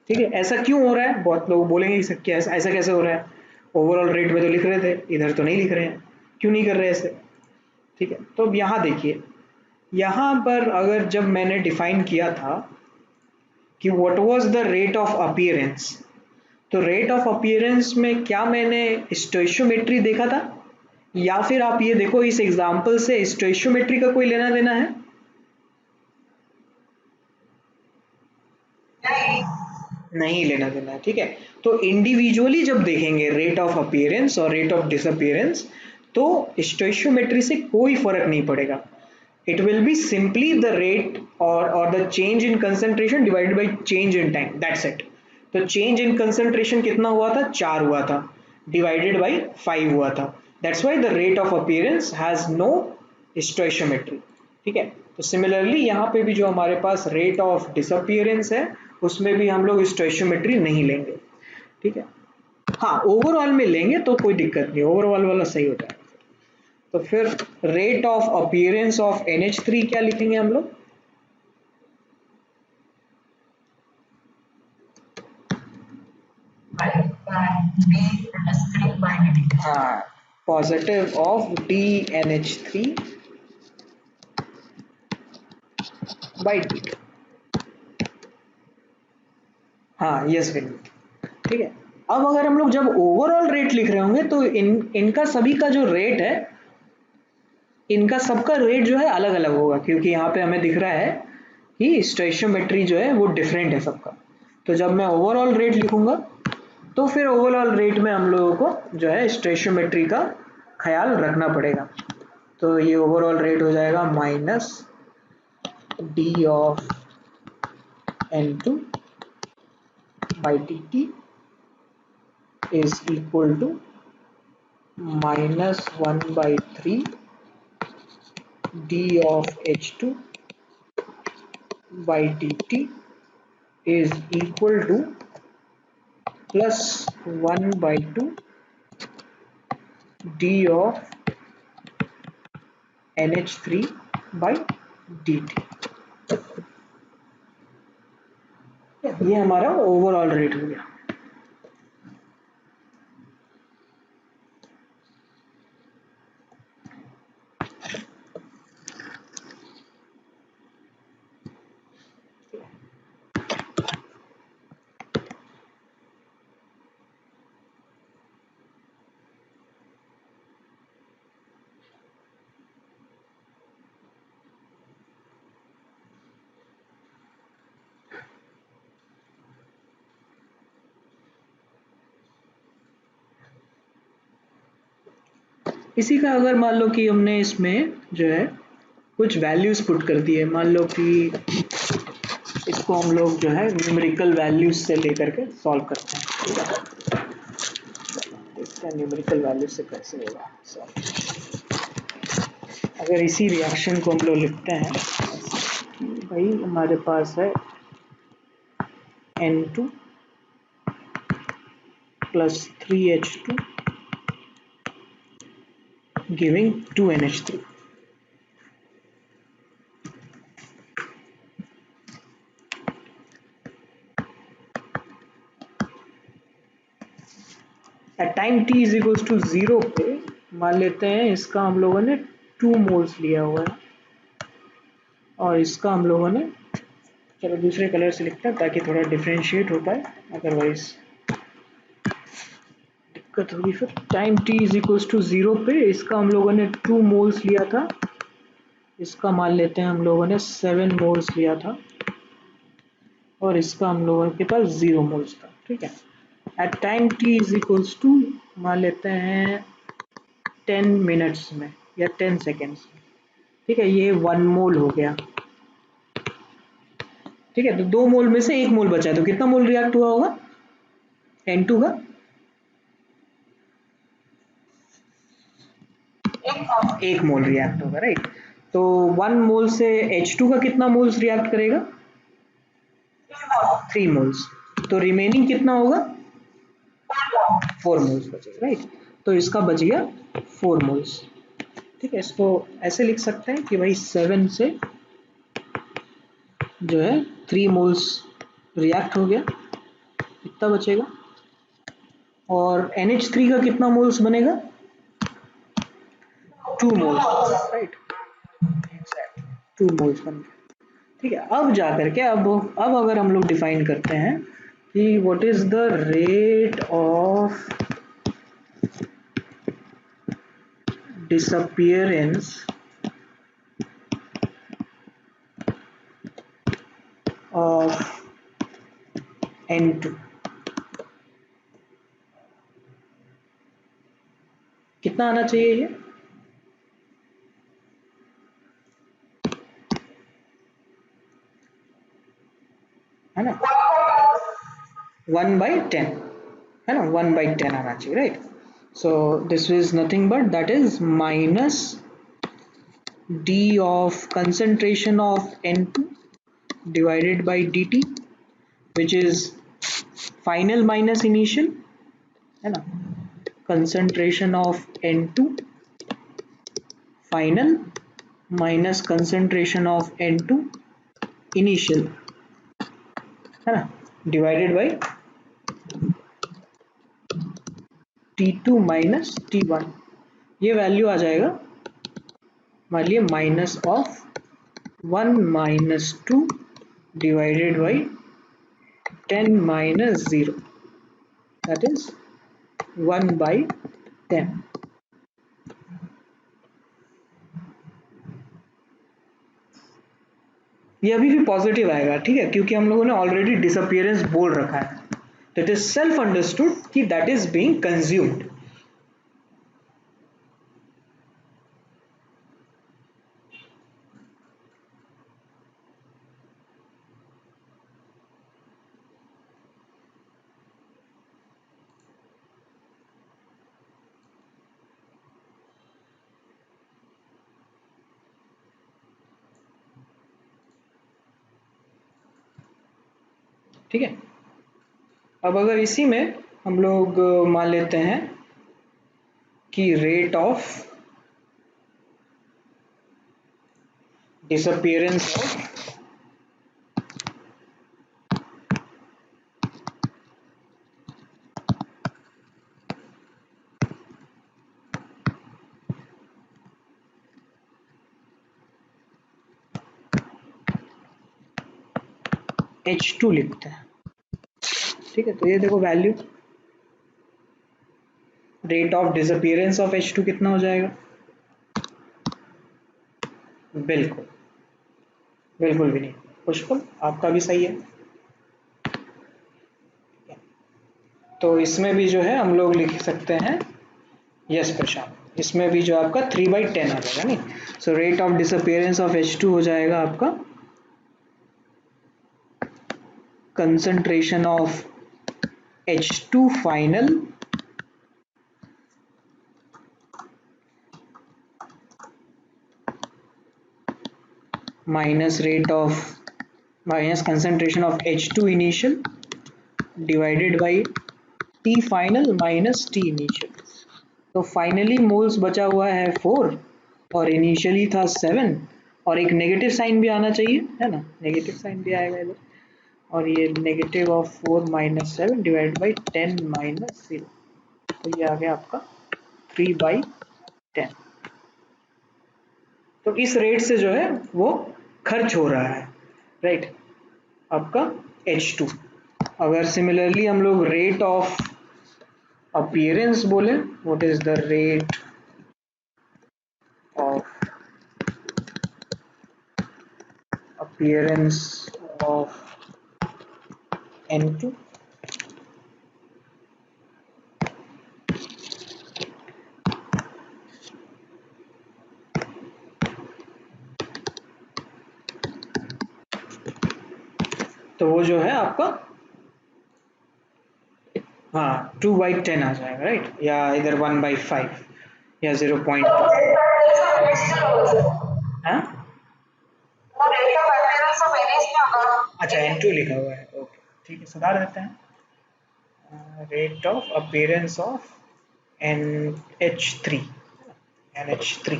ठीक है, ऐसा क्यों हो रहा है, बहुत लोग बोलेंगे कि क्या ऐसा कैसे हो रहा है, ओवरऑल रेट में तो लिख रहे थे, इधर तो नहीं लिख रहे हैं, क्यों नहीं कर रहे ऐसे। ठीक है, तो अब यहाँ देखिए, यहाँ पर अगर जब मैंने डिफाइन किया था कि what was the rate of appearance, तो रेट ऑफ अपीयरेंस में क्या मैंने स्टोइशियोमेट्री देखा था, या फिर आप ये देखो इस एग्जांपल से स्टोइशियोमेट्री का कोई लेना देना है, नहीं लेना देना है। ठीक है, तो इंडिविजुअली जब देखेंगे रेट ऑफ अपीयरेंस और रेट ऑफ डिसअपियरेंस तो स्टोइशियोमेट्री से कोई फर्क नहीं पड़ेगा, it will be simply the rate or the change in concentration divided by change in time, that's it। तो change in concentration कितना हुआ था, 4 हुआ था, divided by 5 हुआ था, that's why the rate of appearance has no stoichiometry। ठीक है, तो सिमिलरली यहाँ पे भी जो हमारे पास रेट ऑफ डिसअपियरेंस है उसमें भी हम लोग स्टोइशियोमेट्री नहीं लेंगे। ठीक है, हाँ ओवरऑल में लेंगे तो कोई दिक्कत नहीं, ओवरऑल वाला सही हो जाएगा। तो फिर rate of appearance of NH3 क्या लिखेंगे हम लोग, हाँ, positive of DNH3 by D. हाँ यस विनीत, ठीक है। अब अगर हम लोग जब ओवरऑल रेट लिख रहे होंगे तो इनका सभी का जो रेट है, इनका सबका रेट जो है अलग अलग होगा, क्योंकि यहाँ पे हमें दिख रहा है कि स्टोइचियोमेट्री जो है वो डिफरेंट है सबका। तो जब मैं ओवरऑल रेट लिखूंगा तो फिर ओवरऑल रेट में हम लोगों को जो है स्टोइचियोमेट्री का ख्याल रखना पड़ेगा। तो ये ओवरऑल रेट हो जाएगा minus D of N2 by dt is equal to minus 1 by 3 d of H2 by dt is equal to plus 1 by 2 d of NH3 by dt। ये हमारा ओवरऑल रेट हो गया। इसी का अगर मान लो कि हमने इसमें जो है कुछ वैल्यूज पुट कर दिए, मान लो कि इसको हम लोग जो है न्यूमेरिकल वैल्यूज से लेकर के सॉल्व करते हैं, ठीक है। देखते हैं न्यूमेरिकल वैल्यूज से कैसे होगा सॉल्व। अगर इसी रिएक्शन को हम लोग लिखते हैं, भाई हमारे पास है N2 plus 3H2 giving 2NH3। At time t is equals to 0 पे मान लेते हैं इसका हम लोगों ने 2 मोल्स लिया हुआ है, और इसका हम लोगों ने, चलो दूसरे कलर से लिखते हैं ताकि थोड़ा डिफ्रेंशिएट हो पाए, अदरवाइज दिक्कत होगी फिर। Time t is equals to 0 पे इसका हम लोगों ने 2 मोल्स लिया था, इसका मान लेते हैं हम लोगों ने 7 मोल्स लिया था, और इसका हम लोगों के पास 0 मोल्स था, ठीक है। At time t is equals to मान लेते हैं 10 मिनट्स में या 10 सेकेंड्स में, ठीक है। ये 1 मोल हो गया, ठीक है। तो 2 मोल में से 1 मोल बचा है, तो कितना मोल रिएक्ट हुआ होगा N2 का? 1 मोल रिएक्ट होगा, राइट। तो 1 मोल से H2 का कितना मोल्स रिएक्ट करेगा? 3 मोल्स। तो रिमेनिंग कितना होगा? 4 मोल्स बचेगा, राइट। तो इसका बच गया 4 मोल्स, ठीक है। इसको ऐसे लिख सकते हैं कि भाई 7 से जो है 3 मोल्स रिएक्ट हो गया, इतना बचेगा। और NH3 का कितना मोल्स बनेगा? 2 मोल्स, राइट, 2 मोल्स बन गया, ठीक है। अब जा करके अब अगर हम लोग डिफाइन करते हैं कि what is the rate of disappearance of N2, कितना आना चाहिए ये? है ना 1/10, है ना 1/10 आना चाहिए, right. So this is nothing but that is minus d of concentration of N2 divided by dt, which is final minus initial, है ना, concentration of N2 final minus concentration of N2 initial, है ना, divided by T2 minus T1, ये value आ जाएगा मान लिए minus of 1 minus 2 divided by 10 minus 0, that is 1 by 10। ये अभी भी पॉजिटिव आएगा, ठीक है, क्योंकि हम लोगों ने ऑलरेडी डिसअपियरेंस बोल रखा है, तो इट इज सेल्फ अंडरस्टूड कि दैट इज बीइंग कंज्यूम्ड। ठीक है, अब अगर इसी में हम लोग मान लेते हैं कि rate of disappearance of H2 लिखते हैं, ठीक है, तो ये देखो value rate of disappearance of H2 कितना हो जाएगा, बिल्कुल बिल्कुल भी नहीं, पुष्पल आपका भी सही है। तो इसमें भी जो है हम लोग लिख सकते हैं, यस प्रशांत, इसमें भी जो आपका 3/10 आ जाएगा नहीं, so rate of disappearance of H2 हो जाएगा आपका concentration of H2 final minus rate of minus concentration of H2 initial divided by T final minus T initial. तो फाइनली मोल्स बचा हुआ है 4 और इनिशियली था 7, और एक नेगेटिव साइन भी आना चाहिए, है ना, नेगेटिव साइन भी आएगा इधर, और ये negative of 4 minus 7 divide by 10 minus 0, तो ये आ गया आपका 3/10। तो इस रेट से जो है वो खर्च हो रहा है, राइट, आपका H2। अगर सिमिलरली हम लोग रेट ऑफ अपीयरेंस बोले, what is the rate of appearance of N2, तो वो जो है आपका हाँ 2/10 आ जाएगा, राइट, या इधर 1/5 या 0.2। हाँ अच्छा N2 लिखा हुआ है, ओके ठीक है, सुधार देते हैं, rate of appearance of NH3, NH3,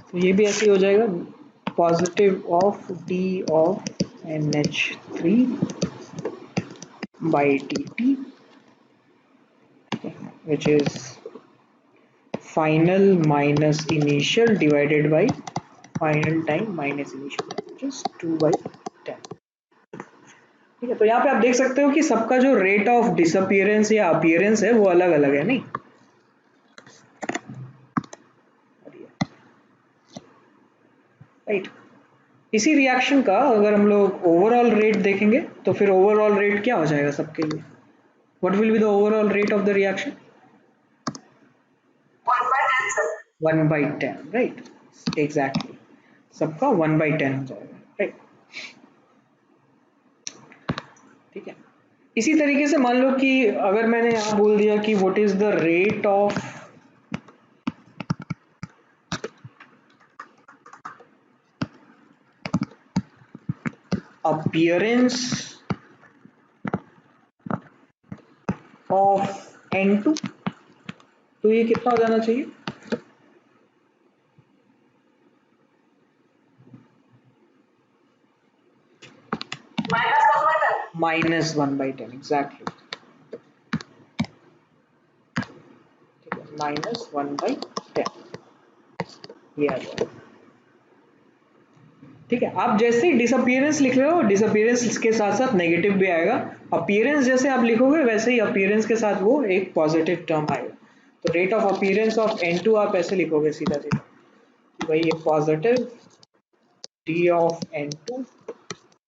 तो ये भी ऐसे हो जाएगा positive of D of NH3 by dt, which is final minus initial divided by final time minus initial, which is 2/10। ठीक है, तो यहाँ पे आप देख सकते हो कि सबका जो रेट ऑफ डिसअपियरेंस या अपीयरेंस है वो अलग अलग है, नहीं, राइट। इसी रिएक्शन का अगर हम लोग ओवरऑल रेट देखेंगे तो फिर ओवरऑल रेट क्या हो जाएगा सबके लिए, what will be the overall rate of the reaction, 1/10, right, exactly, सबका 1/10 हो जाएगा, राइट, ठीक है। इसी तरीके से मान लो कि अगर मैंने यहाँ बोल दिया कि what is the rate of appearance of N2, तो ये कितना हो जाना चाहिए, -1/10 एग्जैक्टली, ठीक है, -1/10 ये आ जाएगा। ठीक है, आप जैसे ही डिसअपियरेंस लिख रहे हो, डिसअपियरेंस के साथ साथ नेगेटिव भी आएगा। अपीयरेंस जैसे आप लिखोगे वैसे ही अपीयरेंस के साथ वो एक पॉजिटिव टर्म आएगा। तो rate of appearance of N2 आप ऐसे लिखोगे सीधा सीधा कि भाई ये positive d of N2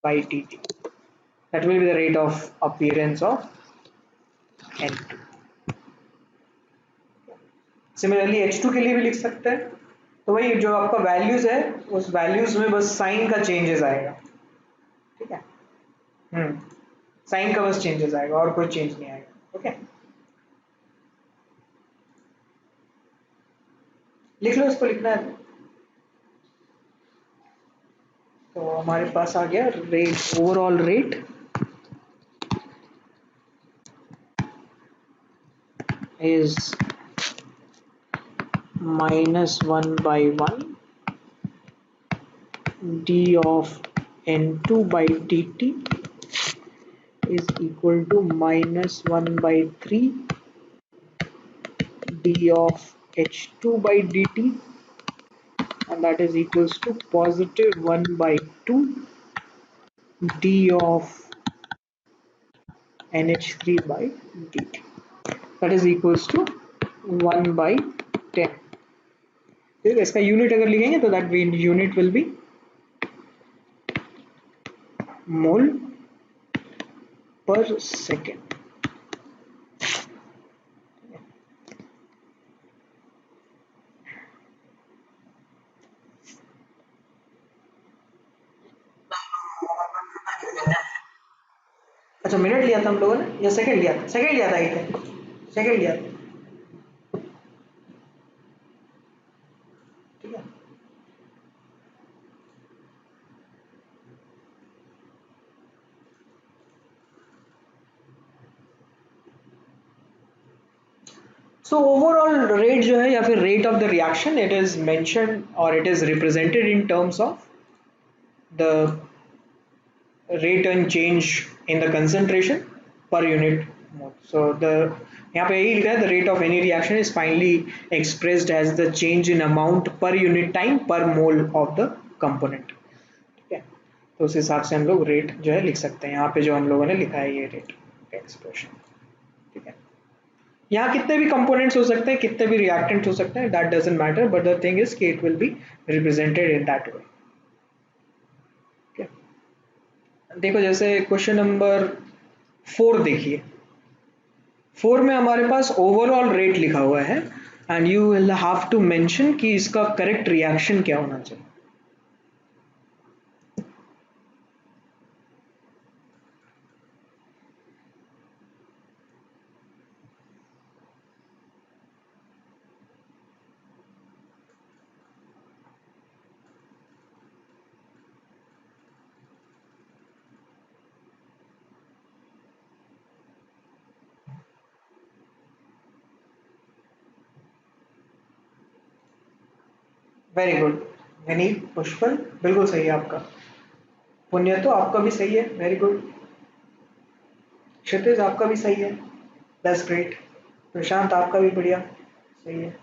by dt, that will be the rate of appearance of N2। Similarly H2 के लिए भी लिख सकते हैं। तो वही जो आपका वैल्यूज है उस वैल्यूज में बस साइन का चेंजेस आएगा। ठीक है, साइन का बस चेंजेस आएगा और कोई चेंज नहीं आएगा। ओके, लिख लो, इसको लिखना है। तो हमारे पास आ गया rate, overall rate is -1/1 d of N2 by dt is equal to -1/3 d of H2 by dt, and that is equals to +1/2 d of NH3 by dt, that is equals to 1/10। ठीक है, इसका unit अगर लिखेंगे तो that unit will be मोल पर second. अच्छा, minute लिया था हम लोगों ने या सेकंड लिया था? सेकंड लिया था, आई थिंक सेकंड लिया था। ठीक है, सो ओवरऑल रेट जो है या फिर rate of the reaction, it is mention और it is represented in terms of the rate and change in the concentration per unit mole. So the यहाँ पे यही लिखा है, the rate of any reaction is finally expressed as the change in amount per unit time per mole of the component। ठीक है, तो उस हिसाब से हम लोग रेट जो है लिख सकते हैं। यहाँ पे जो हम लोगों ने लिखा है ये रेट एक्सप्रेशन। ठीक है, यहाँ कितने भी कंपोनेंट्स हो सकते हैं, कितने भी रिएक्टेंट्स हो सकते हैं, that doesn't matter, but the thing is कि it will be represented in that way. देखो जैसे क्वेश्चन नंबर 4 देखिए, 4 में हमारे पास ओवरऑल रेट लिखा हुआ है and you will have to mention कि इसका करेक्ट रिएक्शन क्या होना चाहिए। वेरी गुड विनीत, पुष्पल बिल्कुल सही है आपका। पुण्य तो आपका भी सही है, वेरी गुड। क्षितिज आपका भी सही है, दैट्स ग्रेट। प्रशांत आपका भी बढ़िया सही है।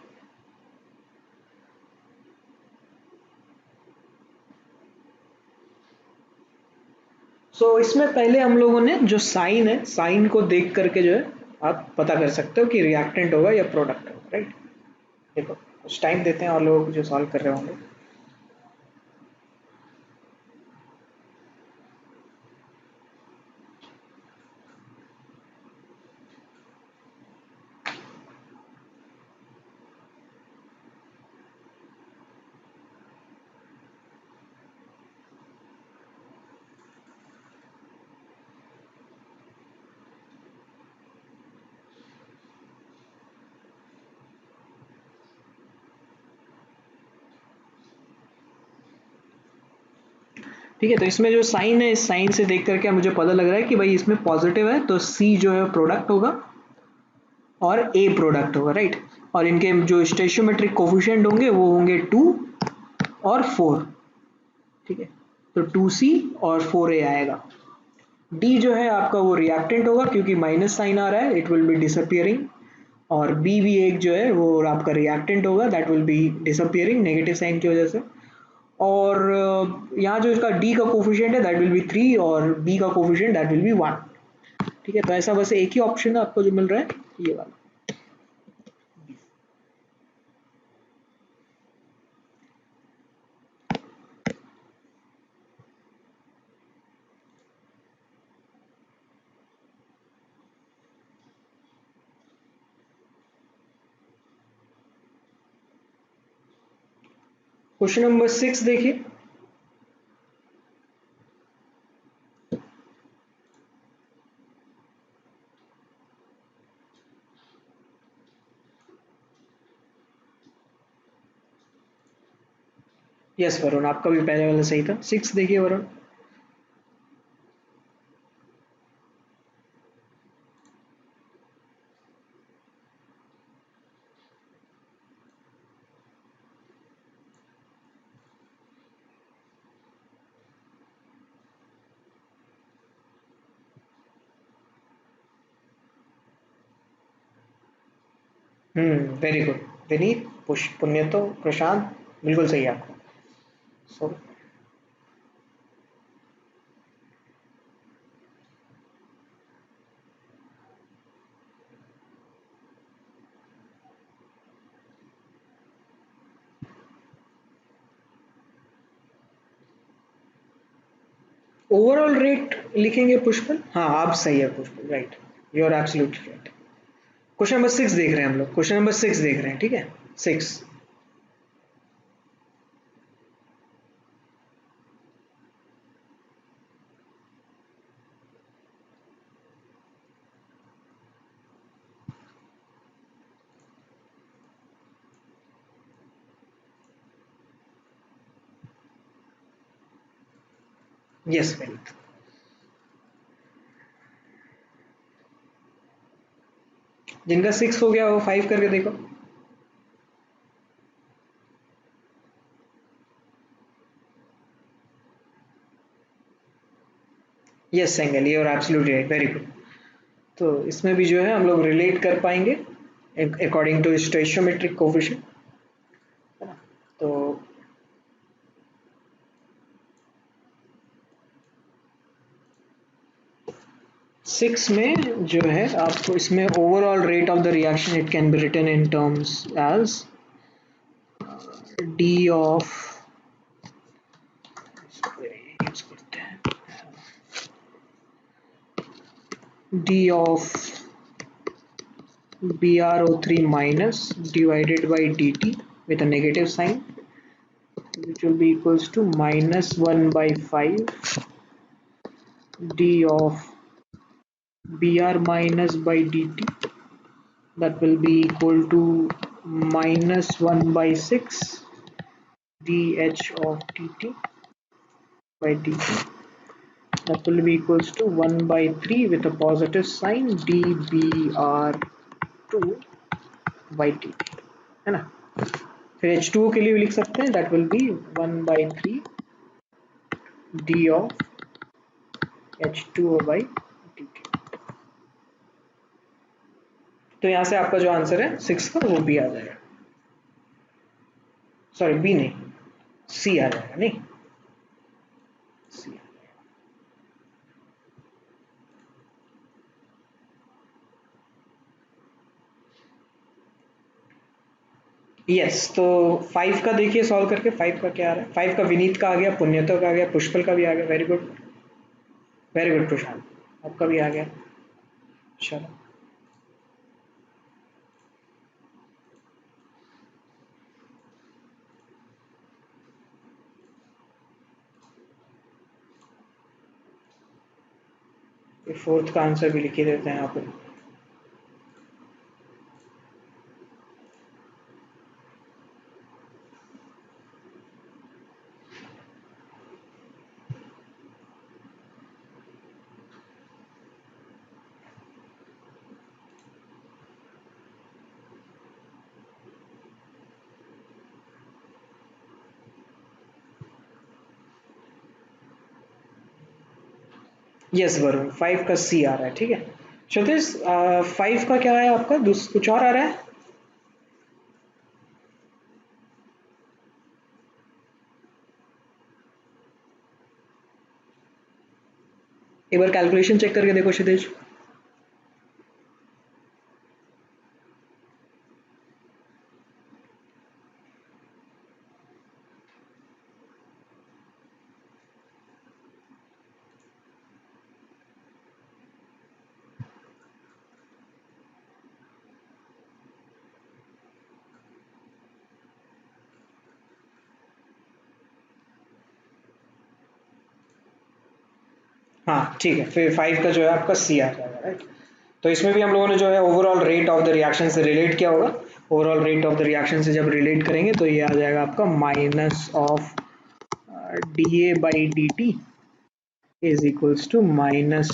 सो इसमें पहले हम लोगों ने जो साइन है, साइन को देख करके जो है आप पता कर सकते हो कि रिएक्टेंट होगा या प्रोडक्ट होगा, राइट। देखो कुछ टाइम देते हैं और लोग जो सॉल्व कर रहे होंगे। ठीक है, तो इसमें जो साइन है, इस साइन से देख करके मुझे पता लग रहा है कि भाई इसमें पॉजिटिव है तो सी जो है प्रोडक्ट होगा और ए प्रोडक्ट होगा, राइट। और इनके जो स्टेशियोमेट्रिक कोफिशिएंट होंगे वो होंगे 2 और 4। ठीक है, तो 2C और 4A आएगा। डी जो है आपका वो रिएक्टेंट होगा क्योंकि माइनस साइन आ रहा है, इट विल बी डिसअपियरिंग। और बी भी एक जो है वो आपका रिएक्टेंट होगा, that will be disappearing negative sign की वजह से। और यहाँ जो इसका डी का कोफिशिएंट है दैट विल बी 3 और बी का कोफिशिएंट दैट विल बी 1। ठीक है, तो ऐसा बस एक ही ऑप्शन है आपको जो मिल रहा है, ये वाला। क्वेश्चन नंबर 6 देखिए। यस वरुण, आपका भी पहले वाला सही था। 6 देखिए वरुण। Very good. विनीत, पुण्य तो प्रशांत, बिल्कुल सही है आपका। सो ओवरऑल रेट लिखेंगे पुष्पल, हाँ आप सही है Pushpal, right. You are absolutely right. Question number 6 देख रहे हैं हम लोग, क्वेश्चन नंबर 6 देख रहे हैं, ठीक है। 6। यस विनीत। जिनका 6 हो गया वो 5 करके देखो। Yes Sengal, you are absolutely right, very good. तो इसमें भी जो है हम लोग रिलेट कर पाएंगे अकॉर्डिंग टू स्टोइशियोमेट्रिक कोफिशिएंट, है ना। तो 6 में जो है आपको इसमें overall rate of the reaction it can be written in terms as D of, use करते हैं, D of BrO3 minus divided by dt with a negative sign, which will be equals to minus 1 by 5 d of Br minus by dt, that will be equal to minus 1 by 6 dH of dt by dt, that will be equals to 1 by 3 with a positive sign dBr2 by dt, है ना। फिर H2O के लिए भी लिख सकते हैं, that will B 1 by 3 d of H2O by dt। तो यहाँ से आपका जो आंसर है 6 का वो बी आ जाएगा, सॉरी बी नहीं, सी आ जाएगा, नहीं सी। यस, तो 5 का देखिए सॉल्व करके, 5 का क्या आ रहा है। 5 का विनीत का आ गया, पुण्यतो का आ गया, पुष्पल का भी आ गया, वेरी गुड, वेरी गुड प्रशांत, आपका भी आ गया। चलो फोर्थ का आंसर भी लिख ही देते हैं यहाँ पे। यस वरुण, 5 का सी आ रहा है, ठीक है। क्षितिज, 5 का क्या है आपका, कुछ और आ रहा है? एक बार कैलकुलेशन चेक करके देखो क्षितिज। हाँ ठीक है, फिर 5 का जो है आपका सी आ जाएगा, राइट। तो इसमें भी हम लोगों ने जो है overall rate of the reaction से रिलेट किया होगा। Overall rate of the reaction से जब रिलेट करेंगे तो ये आ जाएगा आपका minus of d A by D T is equals to minus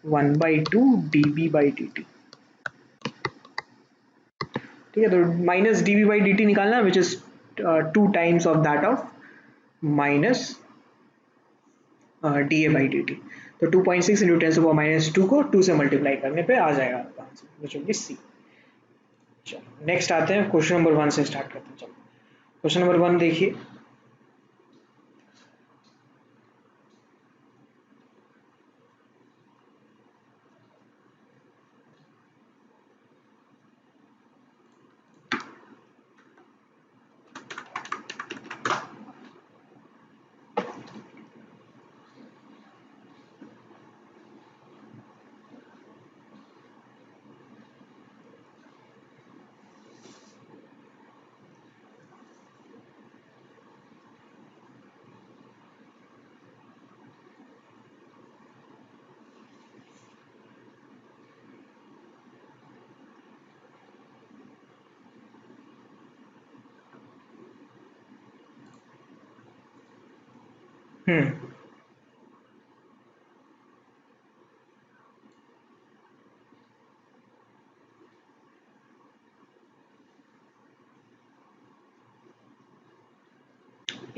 1/2 d B by D t. ठीक है, तो minus d B by D t निकालना, which is 2 times of that of minus d A by D t. तो 2.6 into 10⁻² को 2 से multiply करने पे आ जाएगा आपका answer, which will be C. चलो नेक्स्ट आते हैं, क्वेश्चन नंबर 1 से स्टार्ट करते हैं। चलो क्वेश्चन नंबर 1 देखिए। हम्म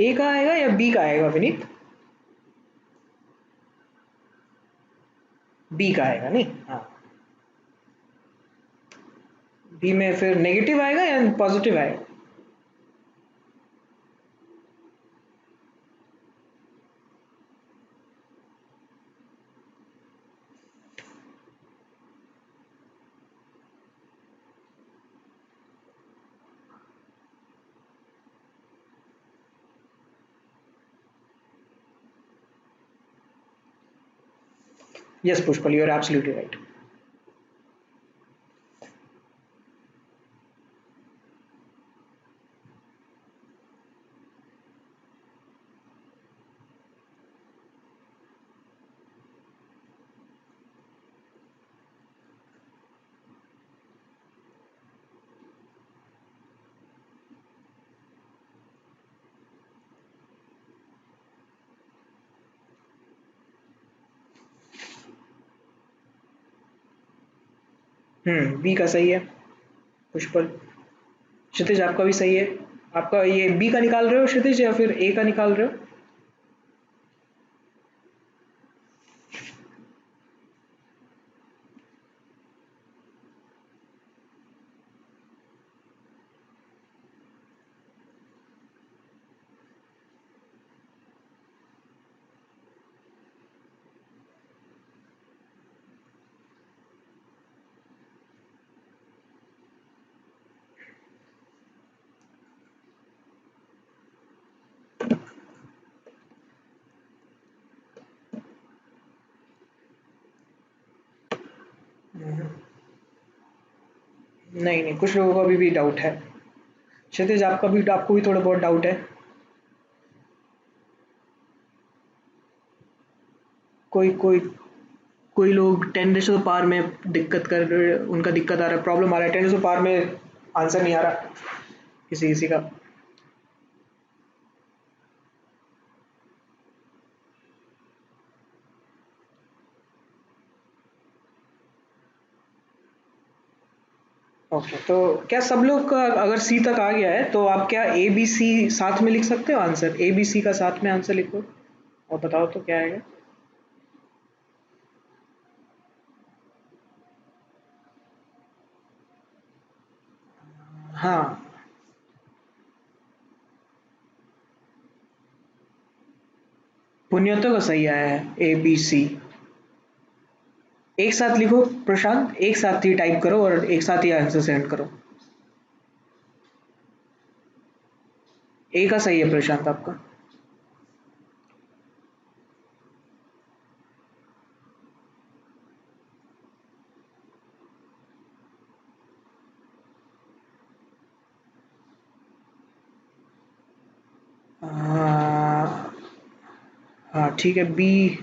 ए का आएगा या बी का आएगा विनीत? बी का आएगा नहीं, हाँ। बी में फिर नेगेटिव आएगा या पॉजिटिव आएगा? Yes Pushpal, you are absolutely right. B का सही है पुष्पल। क्षितिज आपका भी सही है। आपका ये बी का निकाल रहे हो क्षितिज, या फिर ए का निकाल रहे हो? नहीं नहीं, कुछ लोगों को अभी भी डाउट है। क्षितिज आपको भी थोड़ा बहुत डाउट है? कोई कोई कोई लोग 10 पावर में दिक्कत कर उनका दिक्कत आ रहा है, प्रॉब्लम आ रहा है, 10 पावर में आंसर नहीं आ रहा किसी किसी का। ओके, तो क्या सब लोग का अगर सी तक आ गया है तो आप क्या ए बी सी साथ में लिख सकते हो आंसर? ए बी सी का साथ में आंसर लिखो और बताओ तो क्या आएगा। हाँ, पुण्योत्तर का सही आया है, ABC। एक साथ लिखो प्रशांत, एक साथ ही टाइप करो और एक साथ ही आंसर सेंड करो। ए का सही है प्रशांत आपका। हाँ हाँ, ठीक है, बी।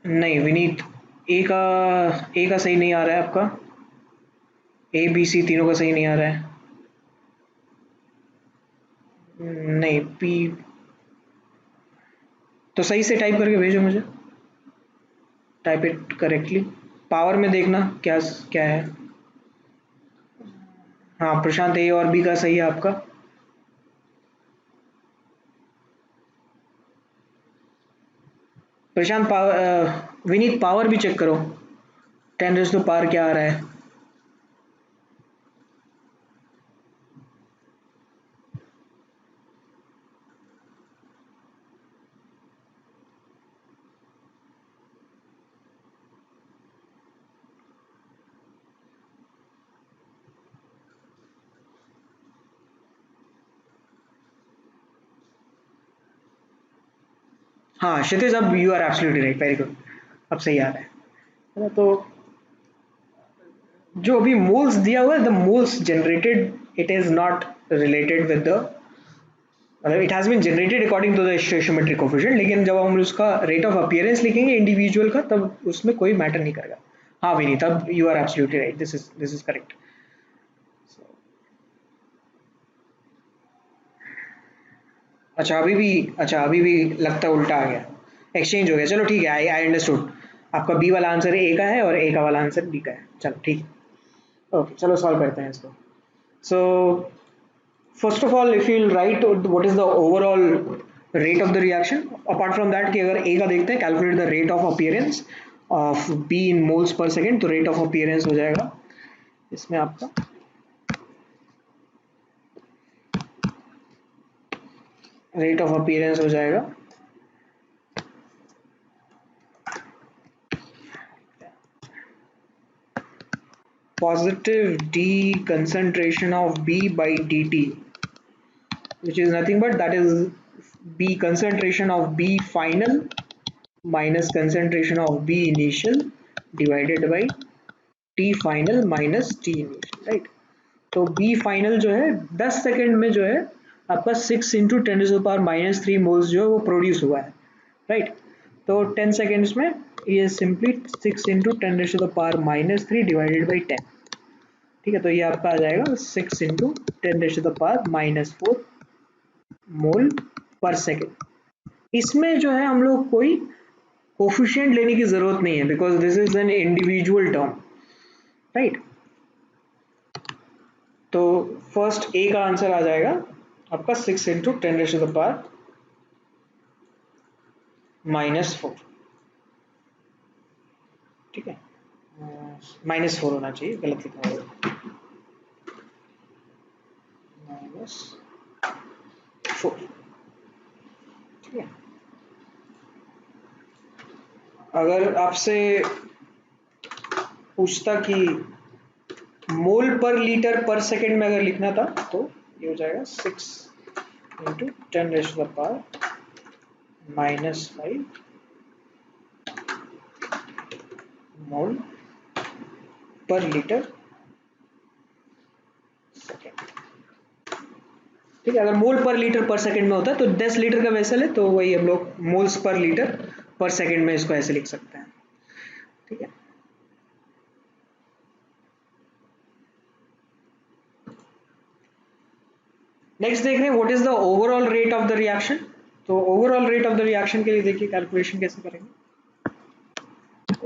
नहीं विनीत, ए का सही नहीं आ रहा है आपका। ABC तीनों का सही नहीं आ रहा है। नहीं, पी। तो सही से टाइप करके भेजो मुझे। Type it correctly. पावर में देखना क्या क्या है। हाँ प्रशांत, ए और बी का सही है आपका। प्रशांत पावर, विनीत पावर भी चेक करो। 10 टू पावर क्या आ रहा है। हाँ क्षितिज, अब you are absolutely right, very good. अब सही आ रहा है। तो जो अभी मोल्स दिया हुआ है, the moles generated it is not related with the, मतलब it has been generated according to the stoichiometric coefficient, लेकिन जब हम उसका रेट ऑफ अपीयरेंस लिखेंगे इंडिविजुअल का, तब उसमें कोई मैटर नहीं करेगा। हाँ विनीत, तब you are absolutely right, this is correct. अच्छा अभी भी लगता है उल्टा आ गया, एक्सचेंज हो गया। चलो ठीक है, आई आई अंडरस्टूड। आपका बी वाला आंसर ए का है और ए का वाला आंसर बी का है। चलो ठीक है, ओके चलो सॉल्व करते हैं इसको। So first of all, if you right what is the overall rate of the reaction, apart from that कि अगर ए का देखते हैं, calculate the rate of appearance of be in moles per second, तो रेट ऑफ अपीयरेंस हो जाएगा इसमें आपका, रेट ऑफ अपीयरेंस हो जाएगा positive d concentration of b by dt, which is nothing but that is b concentration of b final minus concentration of b initial divided by t final minus t initial, right? तो b final जो है 10 second में जो है आपका 6 into ten power minus three moles जो है वो प्रोड्यूस हुआ है, राइट? तो 10 सेकेंड्स में ये simply 6 into ten power minus three divided by 10। ठीक है, तो ये आपका आ जाएगा 6 into ten power minus four mole पर सेकेंड। इसमें जो है हम लोग कोई कोफिशिएंट लेने की जरूरत नहीं है, because this is an individual term, right? तो फर्स्ट ए का आंसर आ जाएगा आपका 6 into ten power minus four. ठीक है, माइनस फोर होना चाहिए, गलत लिखा है, माइनस फोर। ठीक है, अगर आपसे पूछता कि मोल पर लीटर पर सेकेंड में अगर लिखना था, तो ये हो जाएगा 6 into ten power minus five mole पर लीटर सेकेंड। ठीक है, अगर मोल पर लीटर पर सेकेंड में होता है तो 10 लीटर का वेसल है, तो वही हम लोग मोल्स पर लीटर पर सेकेंड में इसको ऐसे लिख सकते हैं। ठीक है, नेक्स्ट देख रहे हैं what is the overall rate of the reaction. तो overall rate of the reaction के लिए देखिए कैलकुलेशन कैसे करेंगे।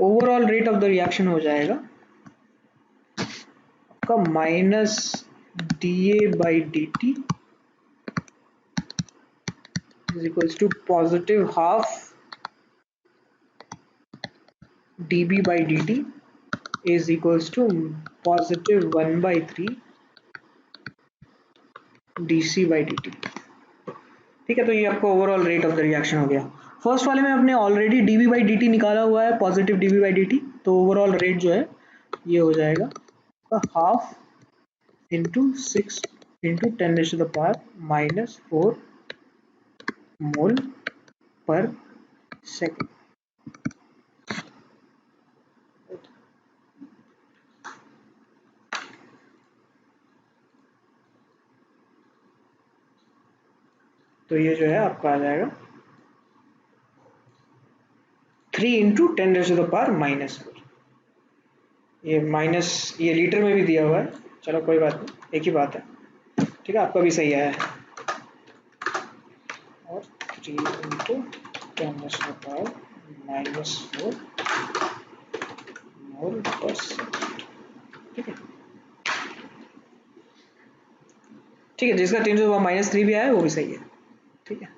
Overall rate of the reaction हो जाएगा आपका minus d A by D T is equals to positive half dB by dt is equals to positive 1 by 3 dc/dt। ठीक है, तो ये आपको overall rate of the reaction हो गया। फर्स्ट वाले में आपने ऑलरेडी dv/dt निकाला हुआ है, पॉजिटिव dv/dt, तो ओवरऑल रेट जो है ये हो जाएगा हाफ इंटू 6 इंटू 10⁻⁻⁴ मोल पर सेकेंड। तो ये जो है आपका आ जाएगा 3 इंटू 10⁻⁻⁴। ये माइनस, ये लीटर में भी दिया हुआ है, चलो कोई बात नहीं, एक ही बात है। ठीक है, आपका भी सही आया है। और 3 इंटू 10⁻⁻⁴ मोल पर सेकेंड। ठीक है, ठीक है, जिसका 10⁻³ भी आया है वो भी सही है। ठीक है,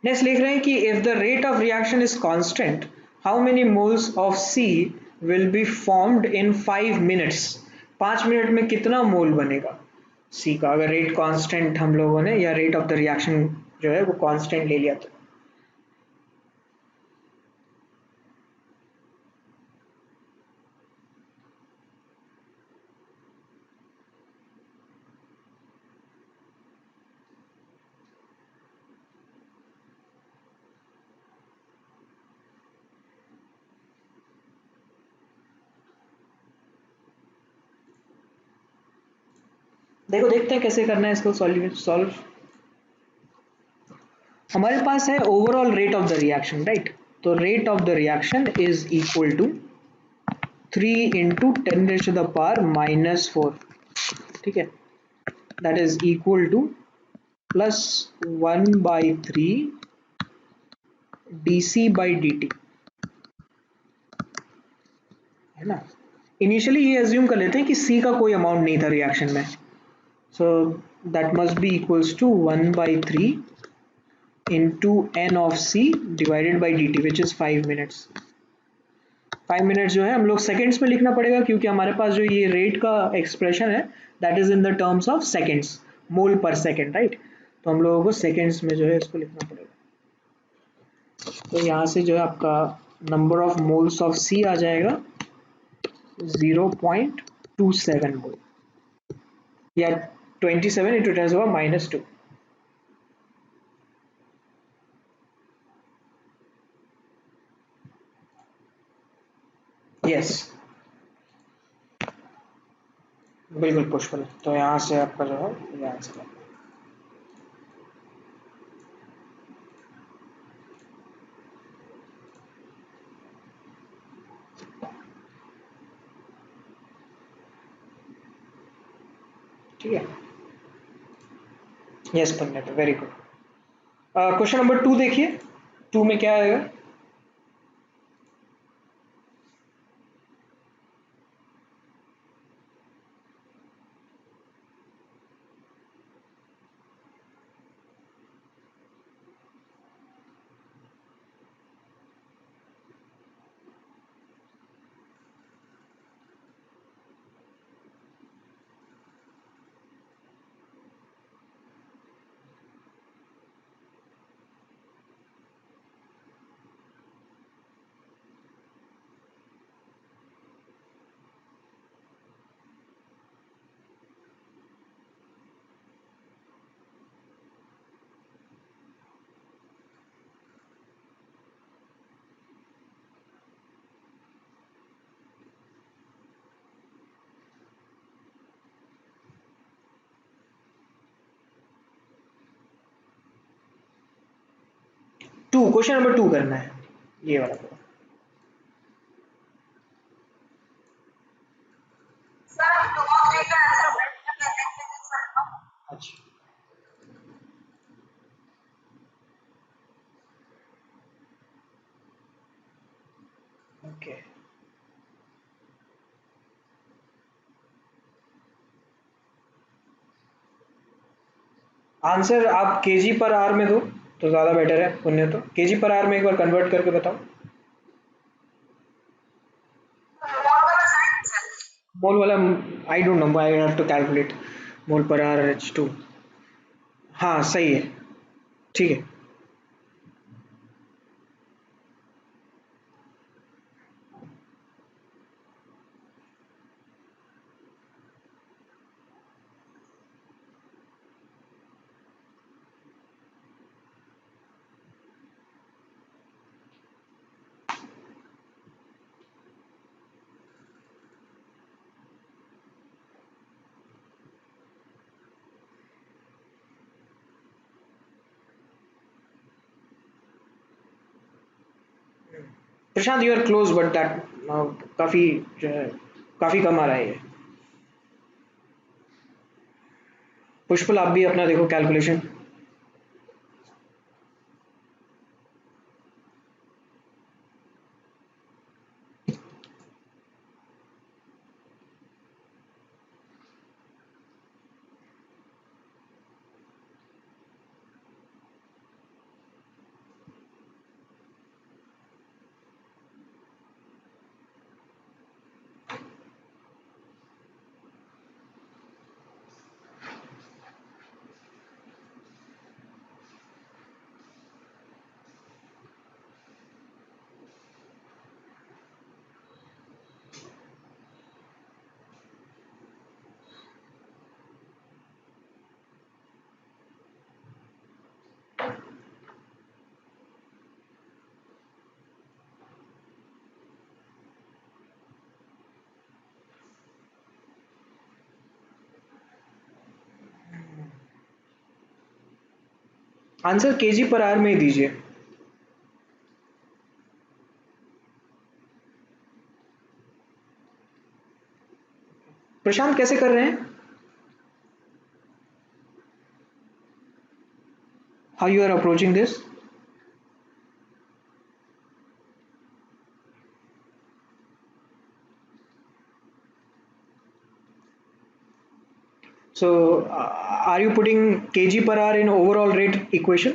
नेक्स्ट लिख रहे हैं कि if the rate of reaction is constant, how many moles of C will be formed in 5 minutes. 5 minute में कितना मोल बनेगा सी का, अगर रेट कांस्टेंट हम लोगों ने, या रेट ऑफ द रिएक्शन जो है वो कांस्टेंट ले लिया तो। देखो, देखते हैं कैसे करना है इसको सॉल्व। हमारे पास है overall rate of the reaction, right. तो rate of the reaction is equal to 3 into 10⁻⁻⁴। ठीक है, that is equal to plus 1/3 dc/dt, है ना। इनिशियली ये एज्यूम कर लेते हैं कि सी का कोई अमाउंट नहीं था रिएक्शन में, so that must be equals to 1/3 into n of c divided by dt which is 5 minutes। 5 minutes जो है हम लोग सेकेंड्स में लिखना पड़ेगा, क्योंकि हमारे पास जो ये रेट का एक्सप्रेशन है that is in the terms of seconds, mole पर सेकेंड, राइट। तो हम लोगों को सेकेंड्स में जो है इसको लिखना पड़ेगा। तो यहाँ से जो है आपका नंबर ऑफ मोल्स ऑफ सी आ जाएगा 0.27 मोल, या 27 इंटू 10⁻⁻²। यस, बिल्कुल पुष्पल। तो यहाँ से आपका जो है ये आंसर है। ठीक है, यस पन्ने पे, वेरी गुड। क्वेश्चन नंबर 2 देखिए, 2 में क्या आएगा। क्वेश्चन नंबर 2 करना है, ये वाला करो। अच्छा, ओके। आंसर आप केजी पर आर में दो तो ज़्यादा बेटर है पुण्य। तो केजी पर आर में एक बार कन्वर्ट करके बताओ। मोल वाला I don't know, I have to calculate. Mole पर आर H2। हाँ सही है, ठीक है। Prashant, you are close but that काफी जो है, काफी कम आ रहा है ये। पुष्पल आप भी अपना देखो calculation. Answer kg per R में ही दीजिए। प्रशांत कैसे कर रहे हैं? How you are approaching this? So, are you putting kg per hour in overall rate equation?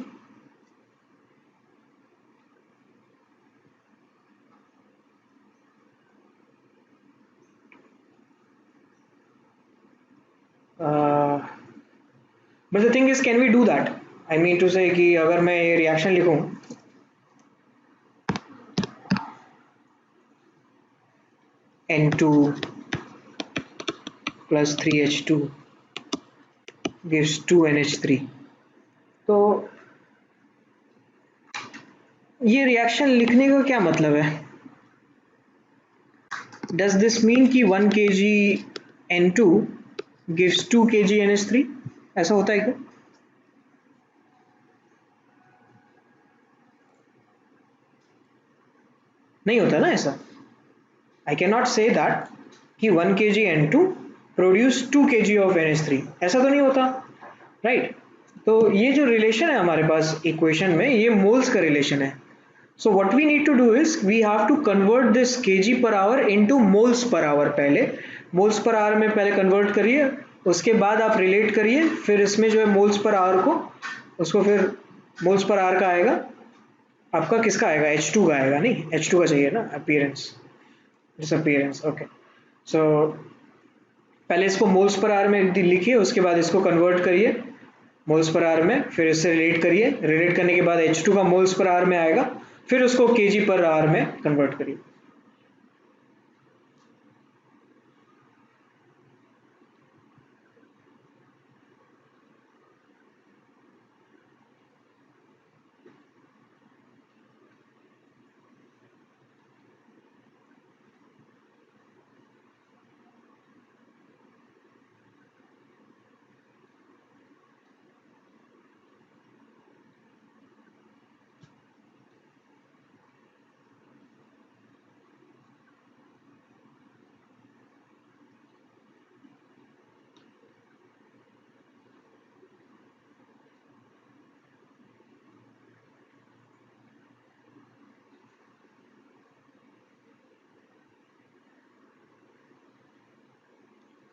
Uh, but the thing is, can we do that? I mean to say कि अगर मैं ये reaction लिखूं N2 plus 3H2 gives 2NH3, तो ये reaction लिखने का क्या मतलब है? Does this mean कि 1 kg N2 gives 2 kg NH3? ऐसा होता है क्या? नहीं होता ना ऐसा। I cannot say that कि 1 kg N2 produce 2 kg of NH3, ऐसा तो नहीं होता, राइट? तो ये जो रिलेशन है हमारे पास इक्वेशन में, ये मोल्स का रिलेशन है। So what we need to do is we have to convert this kg per hour into moles per hour। पहले moles per hour में पहले convert करिए, उसके बाद आप relate करिए, फिर इसमें जो है moles per hour को, उसको फिर moles per hour का आएगा आपका, किसका आएगा? H2 का आएगा, नहीं H2 का चाहिए ना, appearance disappearance। ओके, सो पहले इसको मोल्स पर आर में लिखिए, उसके बाद इसको कन्वर्ट करिए मोल्स पर आर में, फिर इससे रिलेट करिए, रिलेट करने के बाद H2 का मोल्स पर आर में आएगा, फिर उसको केजी पर आर में कन्वर्ट करिए।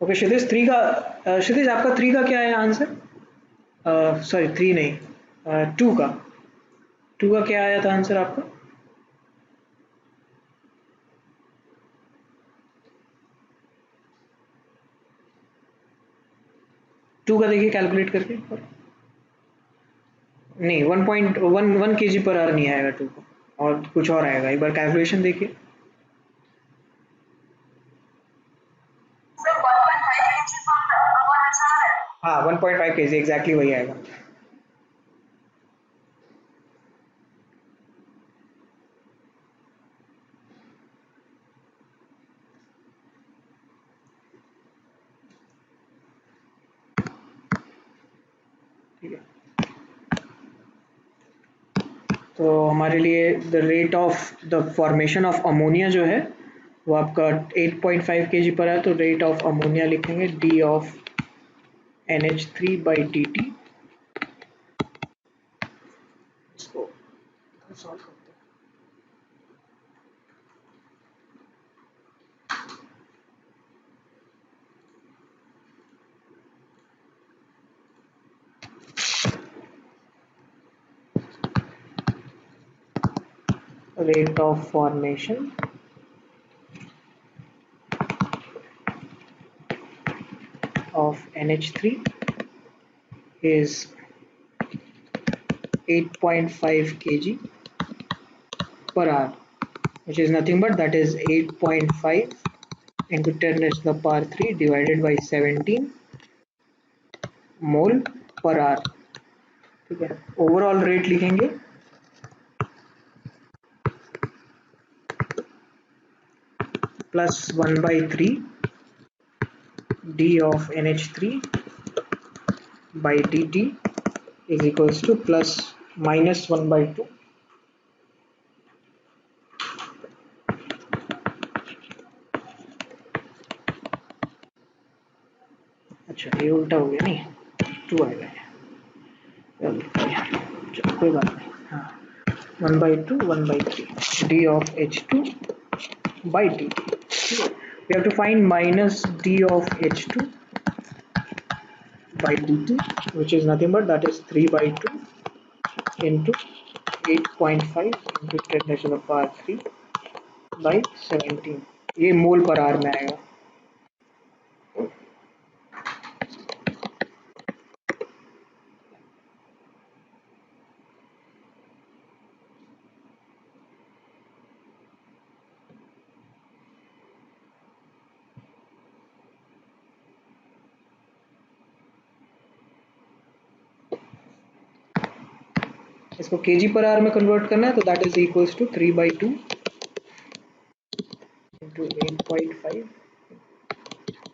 ओके क्षितिज, थ्री का क्षितिज आपका थ्री का क्या है आंसर? सॉरी थ्री नहीं, टू का, टू का क्या आया था आंसर आपका? 2 का देखिए कैलकुलेट करके। नहीं, 1.11 kg पर आवर नहीं आएगा 2 को, और कुछ और आएगा, एक बार कैलकुलेशन देखिए। हाँ, 1.5 kg एग्जैक्टली वही आएगा। ठीक है, तो हमारे लिए the rate of the formation of ammonia जो है वो आपका 8.5 kg पर है, तो रेट ऑफ अमोनिया लिखेंगे डी ऑफ NH3/dt। इसको सॉल्व करते हैं। Rate of formation of NH3 is 8.5 kg per hour, which is nothing but that is 8.5 into 10 raised to the power 3 divided by 17 mole per hour. ठीक है, overall rate लिखेंगे plus 1/3 D of NH3/dt is equals to plus minus 1/2 अच्छा ये उल्टा हो गया, नहीं 2 आएगा, चलो कोई बात नहीं। हाँ, 1/2 1/3 डी ऑफ H2/dt। ठीक है, we have to find minus d of H2/dt, which is nothing but that is 3/2 into 8.5 into 10 raised to the power 3 by 17, ये मोल पर आवर में आएगा। इसको केजी पर आवर में कन्वर्ट करना है, तो that is equals to 3/2 into 8.5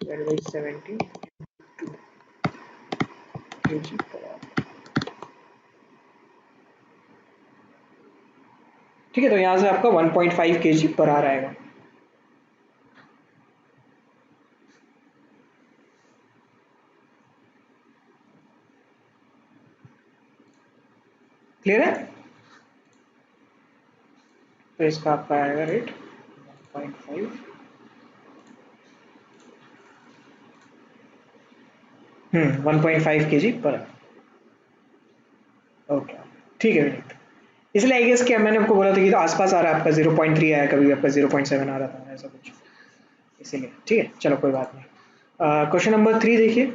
divided by 17 kg per hour। ठीक है, तो यहाँ से आपका 1.5 kg पर आवर आएगा। क्लियर है? तो इसका आपका आएगा rate 1.5 1.5 kg per hour. Okay, ठीक है विनीत। इसलिए आई गेस क्या मैंने आपको बोला था कि तो आसपास आ रहा है आपका 0.3 आया, कभी आपका 0.7 आ रहा था, ऐसा कुछ, इसीलिए। ठीक है, चलो कोई बात नहीं। क्वेश्चन नंबर 3 देखिए।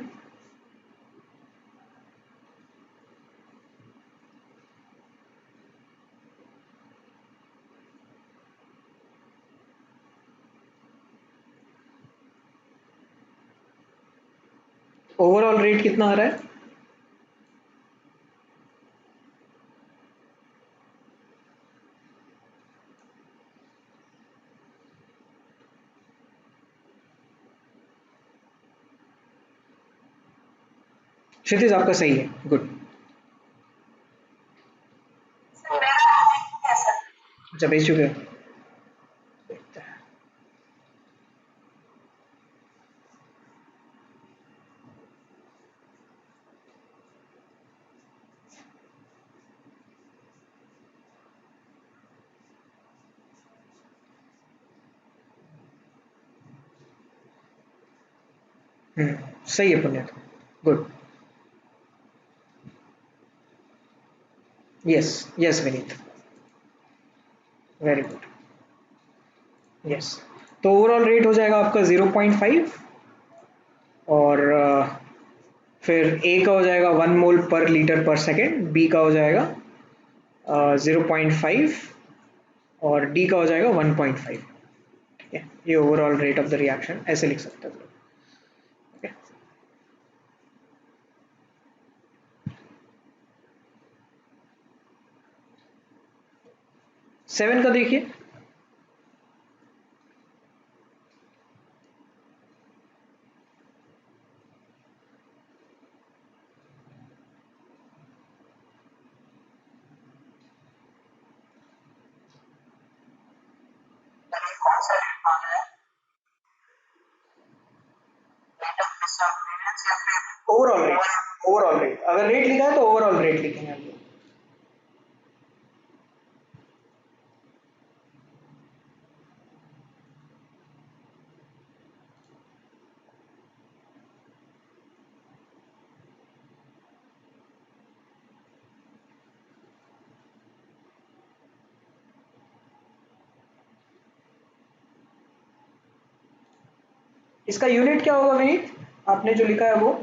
ओवरऑल रेट कितना आ रहा है? क्षितिज आपका सही है, गुड। अच्छा, भेज चुके हो? सही है पुण्य, good. Yes yes Vineet, very good. Yes, तो ओवरऑल रेट हो जाएगा आपका 0.5 और फिर ए का हो जाएगा 1 मोल/लीटर/सेकेंड, बी का हो जाएगा 0.5 और डी का हो जाएगा 1.5। ठीक है, ये overall rate of the reaction ऐसे लिख सकते हो। ठीक है, 7 का देखिए। ओवरऑल रेट, ओवरऑल रेट अगर रेट लिखा है तो ओवरऑल रेट लिखेंगे हम लोग। इसका यूनिट क्या होगा विनीत, आपने जो लिखा है वो?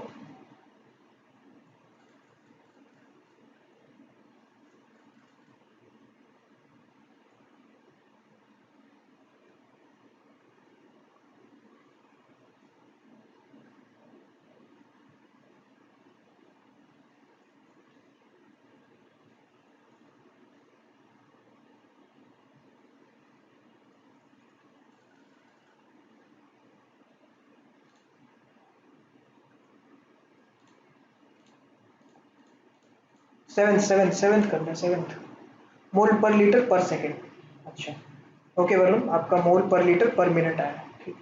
सेवेंथ करना है, सेवेंथ मोल/लीटर/सेकेंड। अच्छा, ओके वरुण, आपका मोल/लीटर/मिनट आया। ठीक,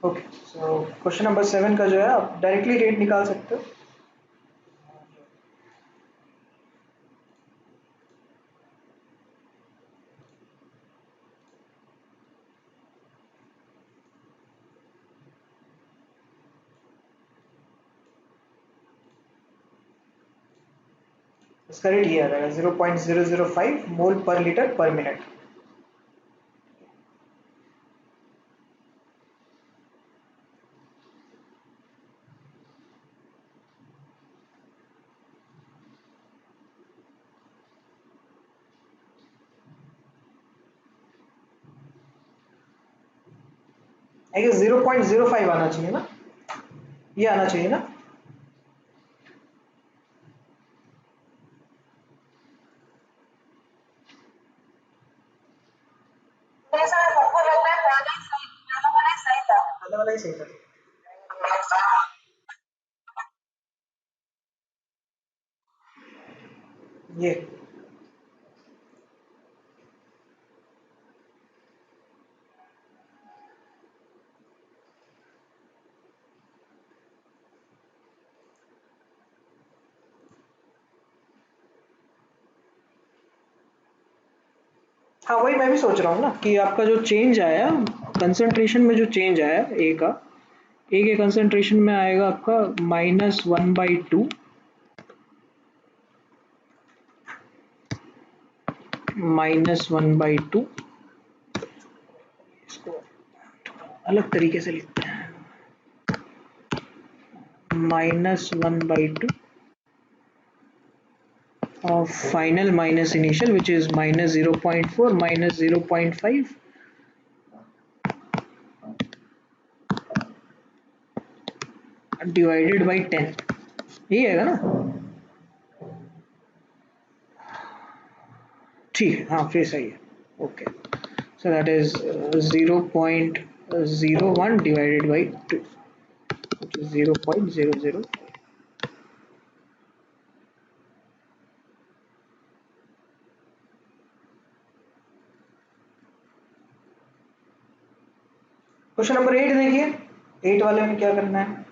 ओके। सो क्वेश्चन नंबर 7 का जो है आप डायरेक्टली रेट निकाल सकते हो। इसका रेट ये आ जाएगा 0.005 मोल/लीटर/मिनट। आई गेस 0.05 आना चाहिए ना, ये आना चाहिए ना। पहले वाला ही सही था। ये हाँ, वही मैं भी सोच रहा हूँ ना कि आपका जो चेंज आया कंसंट्रेशन में, जो चेंज आया ए का, ए के कंसंट्रेशन में आएगा आपका -1/2, -1/2। इसको अलग तरीके से लिखते हैं, -1/2 of final minus initial, which is -0.4 -0.5 divided by 10। यही आएगा ना? ठीक है, हाँ फिर सही है। Okay, so that is 0.01 divided by 2, which is 0.00। Question number 8 देखिए, 8 वाले में क्या करना है।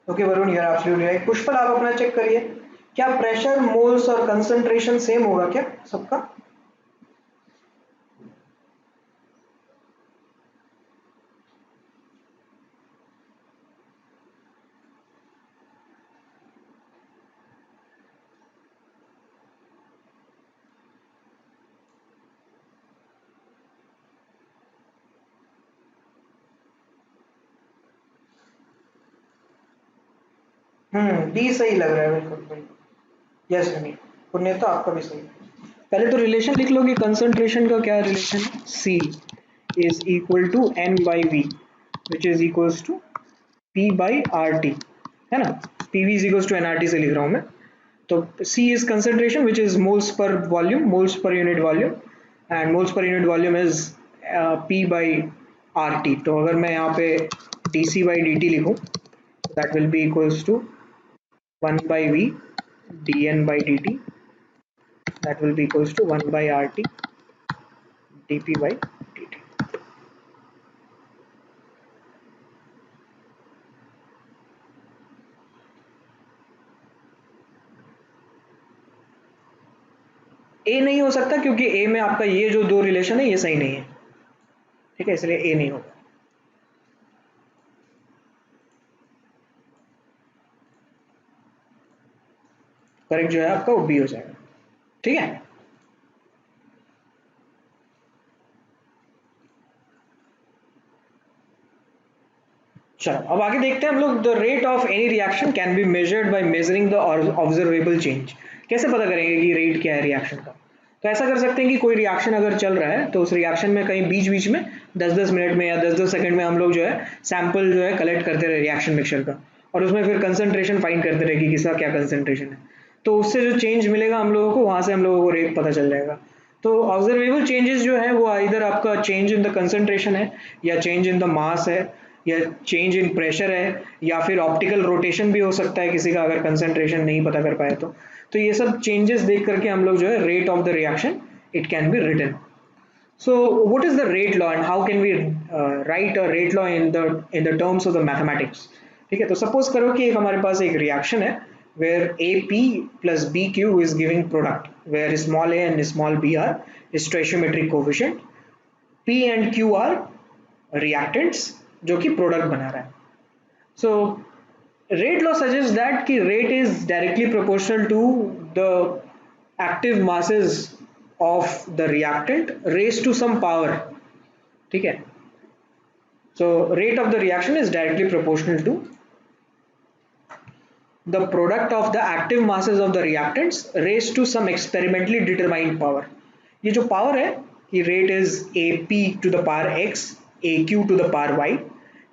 Okay Varun, you are absolutely right. Pushpal आप अपना चेक करिए, क्या प्रेशर, मोल्स और कंसंट्रेशन सेम होगा क्या सबका? डी सही लग रहा है बिल्कुल बिल्कुल। यस नहीं, पुण्य तो आपका भी सही है। पहले तो रिलेशन लिख लो कि कंसंट्रेशन का क्या रिलेशन है। C is equal to N by V which is equals to P by R T, है ना। P V is equals to N R T से लिख रहा हूँ मैं। तो C is concentration which is moles per volume, moles per unit volume, and moles per unit volume is P by RT। तो अगर मैं यहाँ पे dC by dt लिखूँ, that will be equals to 1 by V dN by dt, that will be equals to 1 by RT dP by dt। A नहीं हो सकता क्योंकि A में आपका ये जो दो रिलेशन है ये सही नहीं है, ठीक है, इसलिए A नहीं होगा। करेक्ट जो है आपका वो B हो जाएगा, ठीक है। चलो अब आगे देखते हैं हम लोग। The rate of any reaction can be measured by measuring the observable change. कैसे पता करेंगे कि रेट क्या है रिएक्शन का? तो ऐसा कर सकते हैं कि कोई रिएक्शन अगर चल रहा है तो उस रिएक्शन में कहीं बीच बीच में 10-10 मिनट में या 10-10 सेकंड में हम लोग जो है सैंपल जो है कलेक्ट करते रहे रिएक्शन मिक्सचर का, और उसमें फिर कंसंट्रेशन फाइंड करते रहे कि किसका क्या कंसंट्रेशन है। तो उससे जो चेंज मिलेगा हम लोगों को, वहां से हम लोगों को रेट पता चल जाएगा। तो ऑब्जर्वेबल चेंजेस जो है वो इधर आपका चेंज इन द कंसंट्रेशन है, या चेंज इन द मास है, या चेंज इन प्रेशर है, या फिर ऑप्टिकल रोटेशन भी हो सकता है किसी का, अगर कंसंट्रेशन नहीं पता कर पाए तो ये सब चेंजेस देख करके हम लोग जो है rate of the reaction it can be written. So what is the rate law and how can we write a rate law in the terms of the mathematics? ठीक है, तो सपोज करो कि एक हमारे पास एक रिएक्शन है where AP plus BQ is giving product, where small a and small b are stoichiometric coefficient, P and Q are reactants जो कि प्रोडक्ट बना रहा है। सो rate law suggests that कि rate is directly proportional to the active masses of the reactant raised to some power, ठीक है। so rate of the reaction is directly proportional to the product of the active masses of the reactants raised to some experimentally determined power। ये जो power है कि rate is AP to the power x AQ to the power y,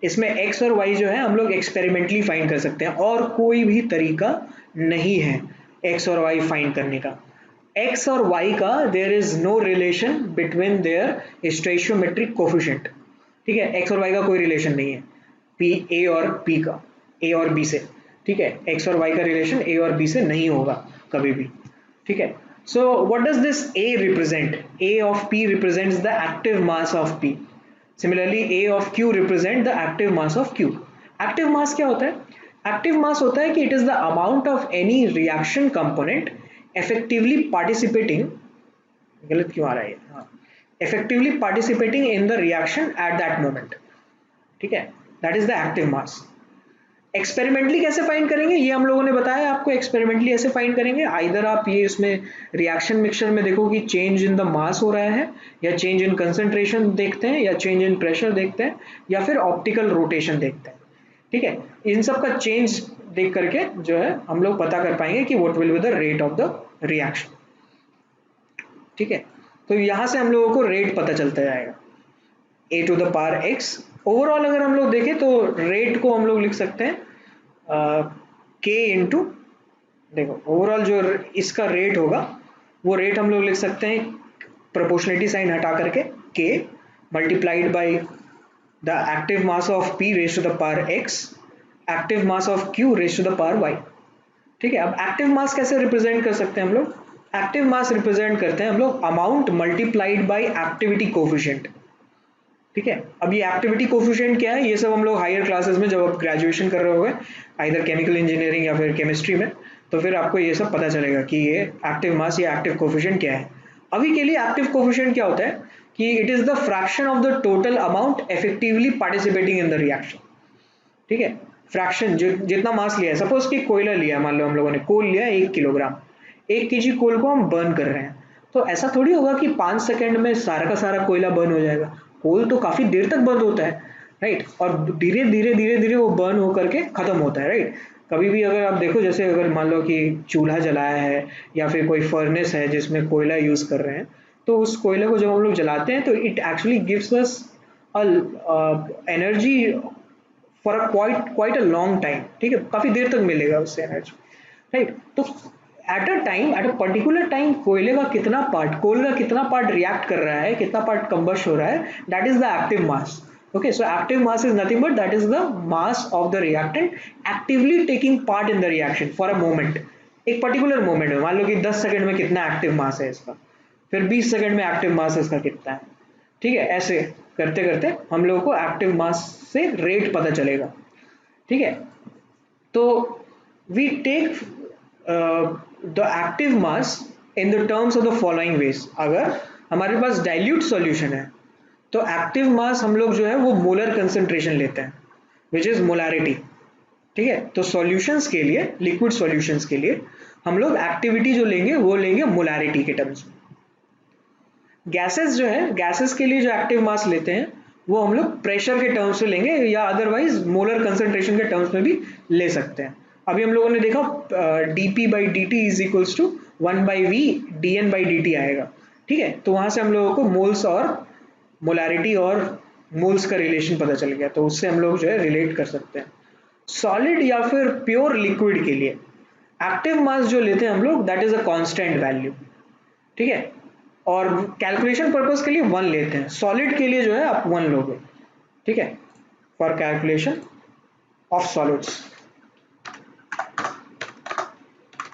इसमें x और y जो है हम लोग एक्सपेरिमेंटली फाइंड कर सकते हैं, और कोई भी तरीका नहीं है x और y फाइंड करने का। x और y का there is no relation between their stoichiometric coefficient, ठीक है। x और y का कोई रिलेशन नहीं है p a और p का, a और b से, ठीक है। x और y का रिलेशन a और b से नहीं होगा कभी भी, ठीक है। So what does this a represent? a of p represents the active mass of p। Similarly, A of Q represent the active mass of Q। Active mass क्या होता है? Active mass होता है कि it is the amount of any reaction component effectively participating, गलत क्यों आ रहा है ये? हाँ, effectively participating in the reaction at that moment, ठीक है। That is the active mass। Experimentally कैसे फाइंड करेंगे ये हम लोगों ने बताया आपको। एक्सपेरिमेंटली ऐसे फाइंड करेंगे, आइदर आप ये इसमें रिएक्शन मिक्सचर में देखो कि चेंज इन द मास हो रहा है, या चेंज इन कंसंट्रेशन देखते हैं, या चेंज इन प्रेशर देखते हैं, या फिर ऑप्टिकल रोटेशन देखते हैं, ठीक है। इन सब का चेंज देख करके जो है हम लोग पता कर पाएंगे कि what will be the rate of the reaction, ठीक है। तो यहाँ से हम लोगों को रेट पता चलता जाएगा, A to the power X. Overall अगर हम लोग देखें तो रेट को हम लोग लिख सकते हैं के इंटू, देखो ओवरऑल जो इसका रेट होगा वो रेट हम लोग लिख सकते हैं प्रोपोर्शनलिटी साइन हटा करके के multiplied by the active mass of P raise to the power X, active mass of Q raise to the power Y, ठीक है। अब एक्टिव मास कैसे रिप्रेजेंट कर सकते हैं हम लोग? एक्टिव मास रिप्रेजेंट करते हैं हम लोग amount multiplied by activity coefficient, ठीक है। अब ये एक्टिविटी कोफिशिएंट क्या है, ये सब हम लोग हायर क्लासेस में जब आप ग्रेजुएशन कर रहे होगे आइदर केमिकल इंजीनियरिंग या फिर केमिस्ट्री में, तो फिर आपको ये सब पता चलेगा कि ये एक्टिव मास या एक्टिव कोफिशिएंट क्या है। अभी के लिए एक्टिव कोफिशिएंट क्या होता है कि it is the fraction of the total amount effectively participating in the reaction. ठीक है, फ्रैक्शन जितना मास लिया है, सपोज कि कोयला लिया, मान लो हम लोगों ने कोल लिया 1 किलोग्राम, 1 केजी कोल को हम बर्न कर रहे हैं, तो ऐसा थोड़ी होगा कि 5 सेकंड में सारा का सारा कोयला बर्न हो जाएगा। कोल तो काफी देर तक बर्न होता है, राइट, और धीरे धीरे वो बर्न होकर के खत्म होता है, राइट। कभी भी अगर आप देखो, जैसे अगर मान लो कि चूल्हा जलाया है या फिर कोई फर्नेस है जिसमें कोयला यूज कर रहे हैं, तो उस कोयले को जब हम लोग जलाते हैं तो it actually gives us energy for a quite a long time. ठीक है, काफी देर तक मिलेगा उससे एनर्जी, राइट। तो एट अ पर्टिकुलर टाइम कोयले का कितना पार्ट, कोल का कितना पार्ट रिएक्ट कर रहा है, कितना पार्ट कंबस्ट हो रहा है, that is the active mass. Okay, so active mass is nothing but that is the mass of the reactant actively taking part in the reaction for a moment. एक particular moment में मान लो कि 10 second में कितना active mass है इसका, फिर 20 second में एक्टिव मास इसका कितना है। ठीक है, ऐसे करते करते हम लोगों को एक्टिव मास से रेट पता चलेगा। ठीक है, तो we take the active mass in the terms of the following ways. अगर हमारे पास डाइल्यूट सॉल्यूशन है तो एक्टिव मास हम लोग जो है वो मोलर कंसेंट्रेशन लेते हैं, विच इज मोलारिटी। ठीक है, तो सॉल्यूशंस के लिए, लिक्विड सॉल्यूशंस के लिए हम लोग एक्टिविटी जो लेंगे वो लेंगे मोलारिटी के टर्म्स में। गैसेस जो है, गैसेस के लिए जो एक्टिव मास लेते हैं वो हम लोग प्रेशर के टर्म्स में लेंगे या अदरवाइज मोलर कंसंट्रेशन के टर्म्स में भी ले सकते हैं। अभी हम लोगों ने देखा dp by D T is equals to 1/v dn by D T आएगा। ठीक है, तो वहां से हम लोगों को मोल्स और मोलारिटी और मोल्स का रिलेशन पता चल गया, तो उससे हम लोग जो है रिलेट कर सकते हैं। सॉलिड या फिर प्योर लिक्विड के लिए एक्टिव मास जो लेते हैं हम लोग that is a constant value. ठीक है, और कैलकुलेशन पर्पस के लिए 1 लेते हैं, सॉलिड के लिए जो है आप 1 लोगे। ठीक है, फॉर कैलकुलेशन ऑफ सॉलिड्स।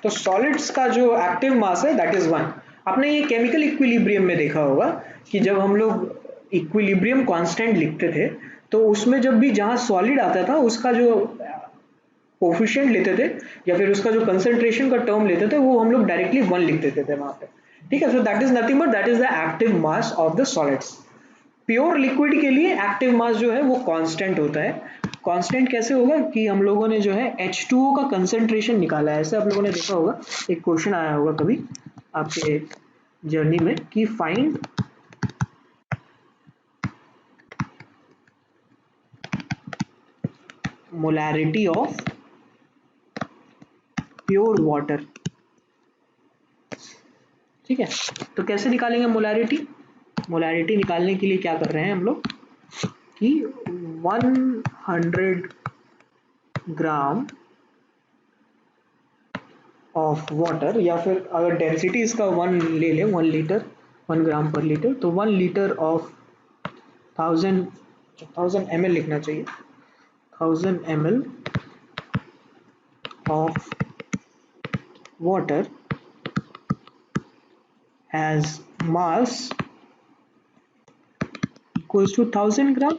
तो सॉलिड्स का जो एक्टिव मास है दैट इज 1। आपने ये केमिकल इक्विलिब्रियम में देखा होगा कि जब हम लोग इक्विलिब्रियम कांस्टेंट लिखते थे तो उसमें जब भी जहां सॉलिड आता था उसका जो कोफिशिएंट लेते थे या फिर उसका जो कंसंट्रेशन का टर्म लेते थे वो हम लोग डायरेक्टली 1 लिख देते थे वहां पे। ठीक है, so that is nothing but that is the active mass of the solids. Pure liquid के लिए एक्टिव मास जो है वो कांस्टेंट होता है। कांस्टेंट कैसे होगा कि हम लोगों ने जो है H2O का कंसंट्रेशन निकाला है, ऐसे आप लोगों ने देखा होगा, एक क्वेश्चन आया होगा कभी आपके जर्नी में कि find molarity of pure water. ठीक है, तो कैसे निकालेंगे मोलैरिटी? मोलैरिटी निकालने के लिए क्या कर रहे हैं हम लोग कि 100 ग्राम ऑफ वाटर, या फिर अगर डेंसिटी इसका 1 ले लें, 1 लीटर, 1 ग्राम पर लीटर, तो 1 लीटर ऑफ 1000 ml लिखना चाहिए, 1000 ml of water has mass equals to 1000 gram,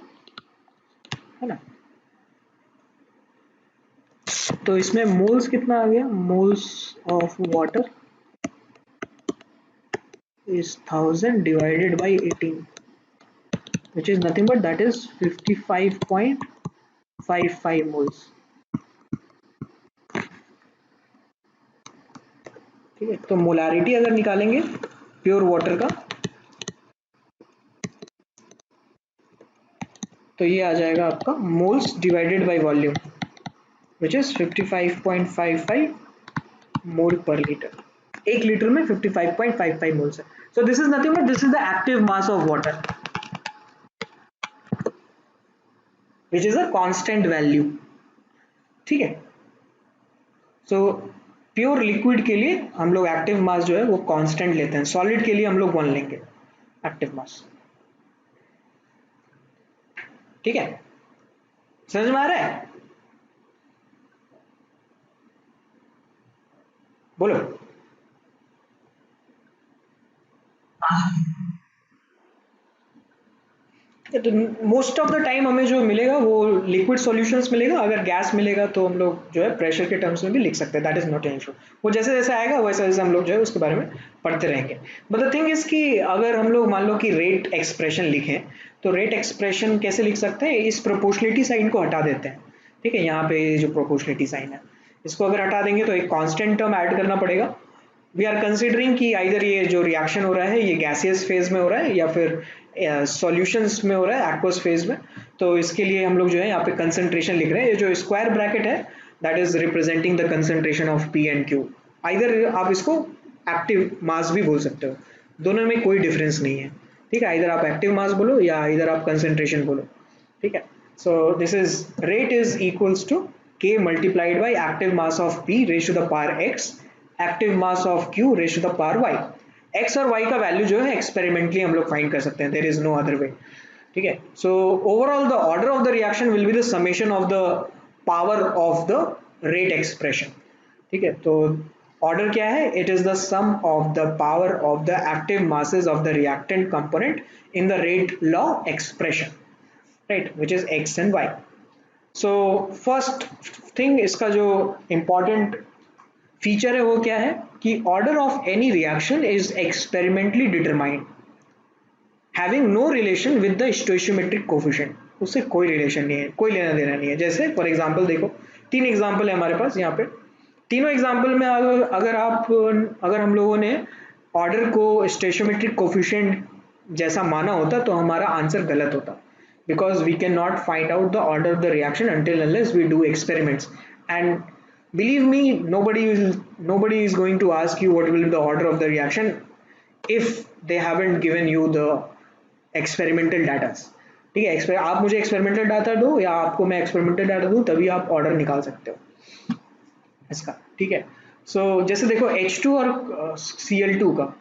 है ना। तो इसमें मोल्स कितना आ गया, moles of water is 1000 divided by 18, which is nothing but that is 55.55 moles। ठीक है, तो मोलारिटी अगर निकालेंगे प्योर वाटर का तो ये आ जाएगा आपका moles divided by volume, which is 55.55 मोल पर लीटर। 1 लीटर में 55.55 मोल्स है। So this is nothing but this is the active mass of water which is a constant value. ठीक है, सो प्योर लिक्विड के लिए हम लोग एक्टिव मास जो है वो कांस्टेंट लेते हैं, सॉलिड के लिए हम लोग 1 लेंगे एक्टिव मास। ठीक है, समझ में आ रहा है? बोलो। तो मोस्ट ऑफ द टाइम हमें जो मिलेगा वो लिक्विड सॉल्यूशंस मिलेगा, अगर गैस मिलेगा तो हम लोग जो है प्रेशर के टर्म्स में भी लिख सकते हैं, that is not an issue. वो जैसे जैसे आएगा वैसे वैसे हम लोग जो है उसके बारे में पढ़ते रहेंगे। बट द थिंग इज कि अगर हम लोग मान लो कि रेट एक्सप्रेशन लिखें, तो रेट एक्सप्रेशन कैसे लिख सकते हैं, इस प्रोपोर्शनलिटी साइन को हटा देते हैं। ठीक है, यहाँ पे जो प्रोपोर्शनलिटी साइन है इसको अगर हटा देंगे तो एक कांस्टेंट टर्म ऐड करना पड़ेगा। वी आर कंसिडरिंग कि आइदर ये जो रिएक्शन हो रहा है ये गैसियस फेज में हो रहा है या फिर सॉल्यूशंस में हो रहा है एक्वस फेज में। तो इसके लिए हम लोग जो है यहाँ पे कंसंट्रेशन लिख रहे हैं, ये जो स्क्वायर ब्रैकेट है that is representing the concentration of P and Q. Either आप इसको एक्टिव मास भी बोल सकते हो, दोनों में कोई डिफरेंस नहीं है। ठीक है, इधर आप एक्टिव मास बोलो या इधर आप कंसंट्रेशन बोलो। ठीक है, so this is rate is equals to k multiplied by active mass of p raised to the power x, active mass of q raised to the power y। x और y का value जो है experimentally हम लोग find कर सकते हैं, there is no other way. ठीक है, so overall the order of the reaction will be the summation of the power of the rate expression. ठीक है, तो ऑर्डर क्या है, it is the sum of the power of the active masses of the reactant component in the rate law expression, right, which is x and y। So first thing इसका जो important feature है वो क्या है कि order of any reaction is experimentally determined having no relation with the stoichiometric coefficient. उससे कोई relation नहीं है, कोई लेना देना नहीं है। जैसे फॉर एग्जांपल देखो, तीन एग्जांपल है हमारे पास यहाँ पे, तीनों एग्जांपल में अगर हम लोगों ने ऑर्डर को स्टोइशियोमेट्रिक कोफिशिएंट जैसा माना होता तो हमारा आंसर गलत होता, because we cannot find out the order of the reaction until unless we do experiments, and believe me, nobody is going to ask you what will be the order of the reaction if they haven't given you the experimental data। ठीक है, आप मुझे experimental data दो या आपको मैं experimental data दूं तभी आप ऑर्डर निकाल सकते हो इसका। ठीक है, सो जैसे देखो H2 और Cl2 का,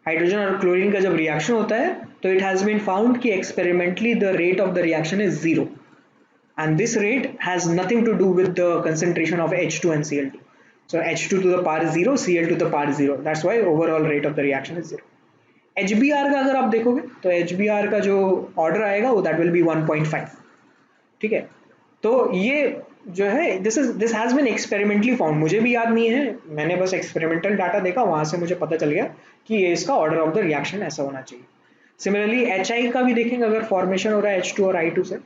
हाइड्रोजन और क्लोरीन का जब रिएक्शन होता है तो इट हैज बीन फाउंड कि experimentally the rate of the reaction is zero, and this rate has nothing to do with the concentration of H2 and Cl2। so H2 to the power 0, Cl to the power 0, that's why overall rate of the reaction is 0। HBr का अगर आप देखोगे तो HBr का जो order आएगा वो that will B 1.5। ठीक है, तो ये जो है this has been experimentally found, मुझे भी याद नहीं है, मैंने बस एक्सपेरिमेंटल डाटा देखा, वहां से मुझे पता चल गया कि ये इसका ऑर्डर ऑफ द रिएक्शन ऐसा होना चाहिए। सिमिलरली HI का भी देखेंगे, अगर फॉर्मेशन हो रहा है H2 और I2 से,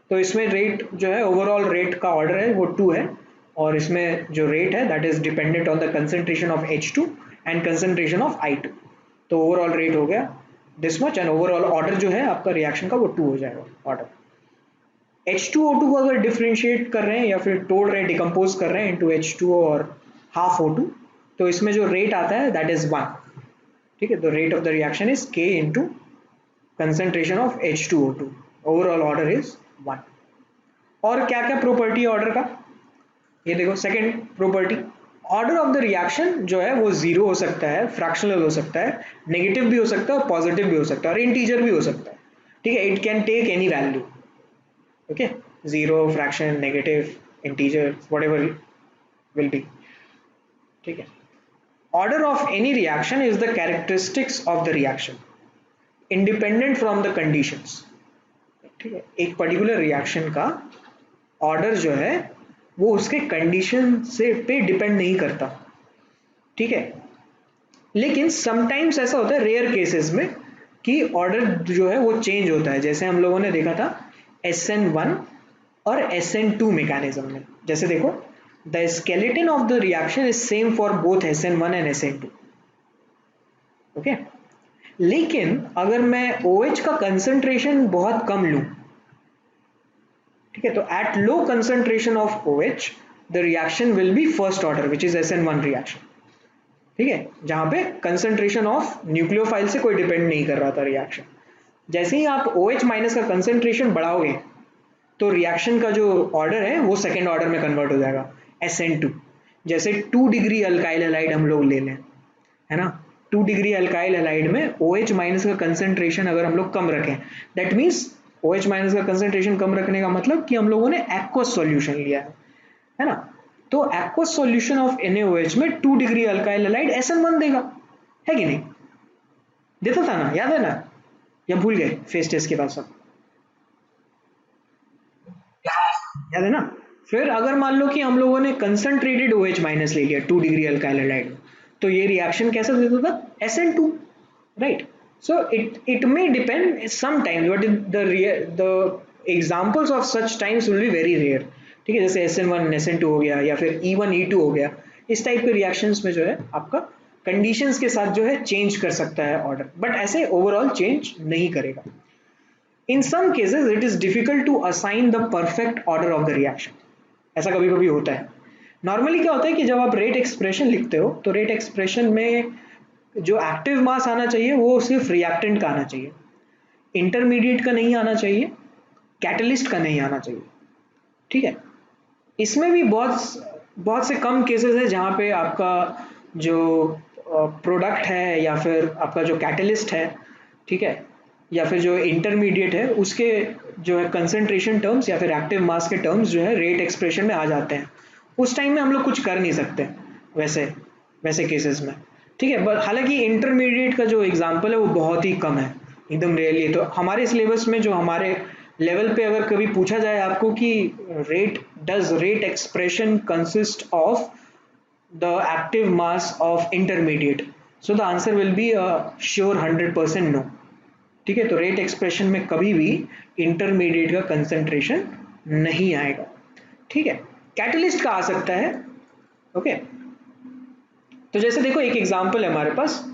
तो इसमें रेट जो है ओवरऑल रेट का ऑर्डर है वो 2 है, और इसमें जो रेट है that is dependent on the concentration of H2 and concentration of I2। तो ओवरऑल रेट हो गया this much, and overall order जो है आपका रिएक्शन का वो 2 हो जाएगा ऑर्डर। H2O2 को अगर डिफरेंशिएट कर रहे हैं या फिर तोड़ रहे हैं, डिकम्पोज कर रहे हैं इनटू H2O और हाफ O2, तो इसमें जो रेट आता है दैट इज 1। ठीक है, तो rate of the reaction is K into concentration of H2O2, overall order is 1। और क्या क्या प्रॉपर्टी है ऑर्डर का, ये देखो second property, order of the reaction जो है वो जीरो हो सकता है, फ्रैक्शनल हो सकता है, नेगेटिव भी हो सकता है और पॉजिटिव भी हो सकता है और इंटीजर भी हो सकता है। ठीक है, it can take any value, okay, zero, fraction, negative, integer, whatever will be। ठीक है, order of any reaction is the characteristics of the reaction independent from the conditions। ठीक है, एक पर्टिकुलर रिएक्शन का ऑर्डर जो है वो उसके कंडीशन से पे डिपेंड नहीं करता। ठीक है, लेकिन समटाइम्स ऐसा होता है रेयर केसेस में कि ऑर्डर जो है वो चेंज होता है, जैसे हम लोगों ने देखा था SN1 और SN2 मैकेनिज्म में। जैसे देखो, the skeleton of the reaction is same for both SN1 and SN2। Okay, लेकिन अगर मैं OH का कंसंट्रेशन बहुत कम लूं, ठीक है, तो at low concentration of OH the reaction will B first order which is SN1 reaction. ठीक है, जहां पे कंसंट्रेशन ऑफ न्यूक्लियोफाइल से कोई डिपेंड नहीं कर रहा था रिएक्शन। जैसे ही आप OH माइनस का कंसंट्रेशन बढ़ाओगे तो रिएक्शन का जो ऑर्डर है वो सेकेंड ऑर्डर में कन्वर्ट हो जाएगा SN2। जैसे 2 डिग्री अल्काइल हैलाइड हम लोग ले लें, है ना, 2 डिग्री अल्काइल हैलाइड में OH माइनस का कंसंट्रेशन अगर हम लोग कम रखें, दैट मीन्स OH माइनस का कंसंट्रेशन कम रखने का मतलब कि हम लोगों ने एक्वस सॉल्यूशन लिया है ना, तो एक्वस सॉल्यूशन ऑफ NaOH में 2 डिग्री अल्काइल हैलाइड SN1 देगा, है कि नहीं, देता था ना, याद है ना, या भूल गए फेस टेस्ट के बाद सब। याद है ना। फिर अगर मान लो कि हम लोगों ने कंसंट्रेटेड OH माइनस ले लिया 2 डिग्री अल्काइल हैलाइड, तो ये रिएक्शन कैसा देता था, SN2, right. So it may depend sometimes, but the examples of such times will be very rare. ठीक है, जैसे SN1 SN2 हो गया, या फिर E1 E2 हो गया, इस टाइप के रिएक्शंस में जो है आपका कंडीशंस के साथ जो है चेंज कर सकता है ऑर्डर, बट ऐसे ओवरऑल चेंज नहीं करेगा। In some cases it is difficult to assign the perfect order of the reaction, ऐसा कभी कभी होता है। नॉर्मली क्या होता है कि जब आप रेट एक्सप्रेशन लिखते हो तो रेट एक्सप्रेशन में जो एक्टिव मास आना चाहिए वो सिर्फ रिएक्टेंट का आना चाहिए, इंटरमीडिएट का नहीं आना चाहिए, कैटलिस्ट का नहीं आना चाहिए। ठीक है, इसमें भी बहुत बहुत से कम केसेस है जहाँ पे आपका जो प्रोडक्ट है या फिर आपका जो कैटलिस्ट है, ठीक है, या फिर जो इंटरमीडिएट है उसके जो है कंसंट्रेशन टर्म्स या फिर एक्टिव मास के टर्म्स जो है रेट एक्सप्रेशन में आ जाते हैं। उस टाइम में हम लोग कुछ कर नहीं सकते वैसे वैसे केसेस में। ठीक है, बट हालांकि इंटरमीडिएट का जो एग्जांपल है वो बहुत ही कम है, एकदम रेयरली। तो हमारे सिलेबस में जो हमारे लेवल पे अगर कभी पूछा जाए आपको कि rate expression consist of the active mass of intermediate, so the answer will be sure 100% no. ठीक है, तो रेट एक्सप्रेशन में कभी भी इंटरमीडिएट का कंसंट्रेशन नहीं आएगा। ठीक है, कैटलिस्ट का आ सकता है। ओके, तो जैसे देखो एक एग्जांपल है हमारे पास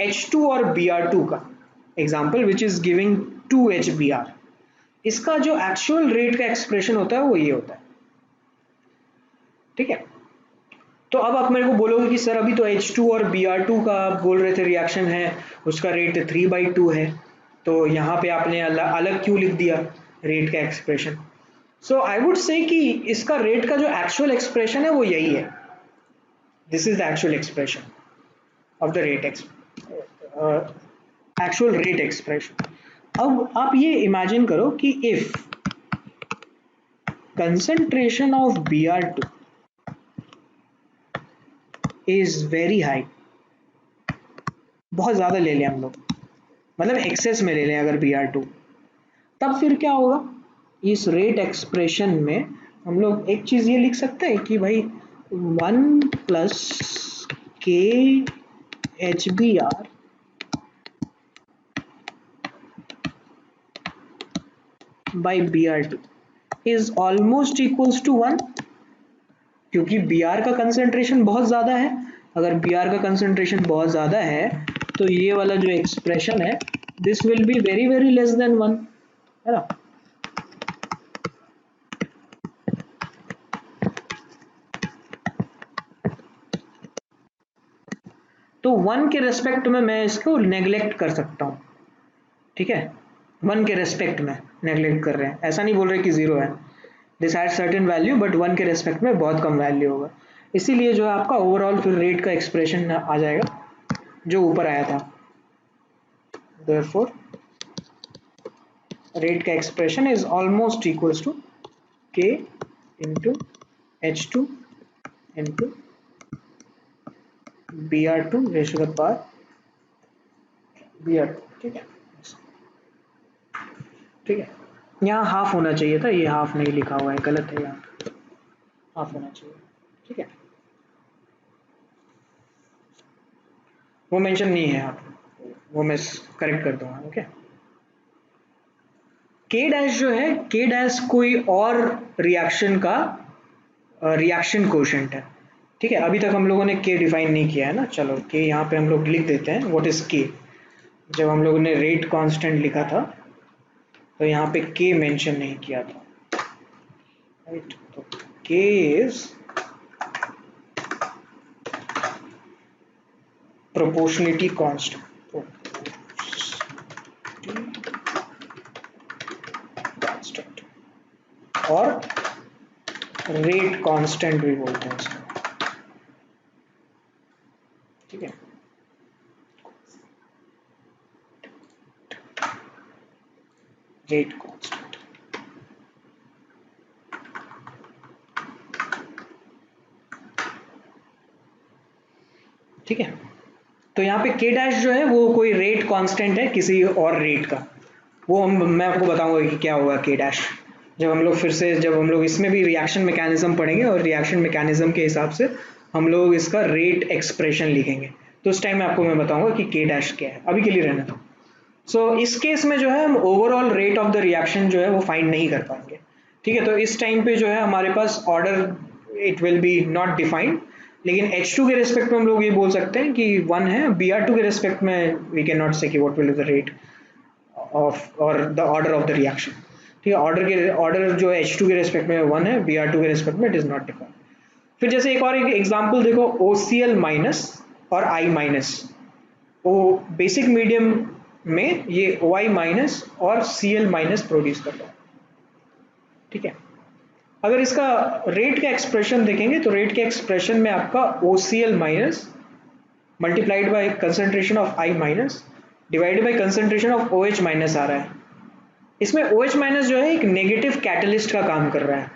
H2 और Br2 का example which is giving 2HBr। इसका जो एक्चुअल रेट का एक्सप्रेशन होता है वो ये होता है। ठीक है, तो अब आप मेरे को बोलोगे कि सर अभी तो H2 और Br2 का आप बोल रहे थे रिएक्शन है, उसका रेट 3/2 है, तो यहाँ पे आपने अलग क्यों लिख दिया रेट का expression. So I would say कि इसका रेट का जो एक्चुअल एक्सप्रेशन है वो यही है, this is the actual expression of the rate actual rate expression. अब आप ये इमेजिन करो कि if concentration of Br2 is very high, बहुत ज़्यादा ले लें हम लोग, मतलब एक्सेस में ले लें अगर Br2, तब फिर क्या होगा, इस रेट एक्सप्रेशन में हम लोग एक चीज़ ये लिख सकते हैं कि भाई 1 + KHBr by Br2 is almost equals to 1, क्योंकि Br का कंसंट्रेशन बहुत ज़्यादा है। अगर Br का कंसंट्रेशन बहुत ज़्यादा है तो ये वाला जो एक्सप्रेशन है this will be very very less than 1, है ना। तो 1 के रेस्पेक्ट में मैं इसको नेग्लेक्ट कर सकता हूँ। ठीक है, 1 के रेस्पेक्ट में नेग्लेक्ट कर रहे हैं, ऐसा नहीं बोल रहे कि 0 है, this has certain value but 1 के रेस्पेक्ट में बहुत कम वैल्यू होगा, इसीलिए जो है आपका ओवरऑल फिर रेट का एक्सप्रेशन आ जाएगा जो ऊपर आया था। देयरफॉर रेट का expression is almost equals to K into H2 into Br2 ratio the power Br2। ठीक है, ठीक है, यहाँ हाफ होना चाहिए था, ये हाफ नहीं लिखा हुआ है, गलत है, यहाँ हाफ होना चाहिए। ठीक है, वो मेंशन नहीं है आप, वो मैं करेक्ट कर दूंगा। ओके, के डैश जो है, के डैश कोई और रिएक्शन का रिएक्शन कोशेंट है। ठीक है, अभी तक हम लोगों ने के डिफाइन नहीं किया है ना, चलो के यहाँ पे हम लोग लिख देते हैं, व्हाट इज के। जब हम लोगों ने रेट कांस्टेंट लिखा था तो यहाँ पे के मेंशन नहीं किया था, राइट। तो के इज प्रोपोर्शनलिटी कांस्टेंट, और रेट कांस्टेंट भी बोलते हैं इसको। ठीक है, रेट कांस्टेंट। ठीक है, तो यहाँ पे के डैश जो है वो कोई रेट कांस्टेंट है किसी और रेट का, वो मैं आपको बताऊंगा कि क्या होगा के डैश। जब हम लोग इसमें भी रिएक्शन मैकेनिज्म पढ़ेंगे और रिएक्शन मैकेनिज्म के हिसाब से हम लोग इसका रेट एक्सप्रेशन लिखेंगे, तो उस टाइम में आपको मैं बताऊंगा कि के डैश क्या है। अभी के लिए रहना था। सो इस केस में जो है हम overall rate of the reaction जो है वो फाइंड नहीं कर पाएंगे। ठीक है, तो इस टाइम पे जो है हमारे पास order it will be not defined, लेकिन H2 के रिस्पेक्ट में हम लोग ये बोल सकते हैं कि 1 है, Br2 के रिस्पेक्ट में वी कैन नॉट से कि what will be the rate of और the order of the reaction. ठीक है, ऑर्डर जो है H2 के रिस्पेक्ट में 1 है, Br2 के रिस्पेक्ट में इट इज नॉट डिफाइंड। फिर जैसे एक और एक एग्जांपल देखो, OCl माइनस और I माइनस, वो बेसिक मीडियम में ये OI माइनस और Cl माइनस प्रोड्यूस कर रहा है। ठीक है, अगर इसका रेट का एक्सप्रेशन देखेंगे तो रेट के एक्सप्रेशन में आपका OCl minus multiplied by concentration of I minus divided by concentration of OH minus आ रहा है। इसमें OH माइनस जो है एक नेगेटिव कैटलिस्ट का काम कर रहा है,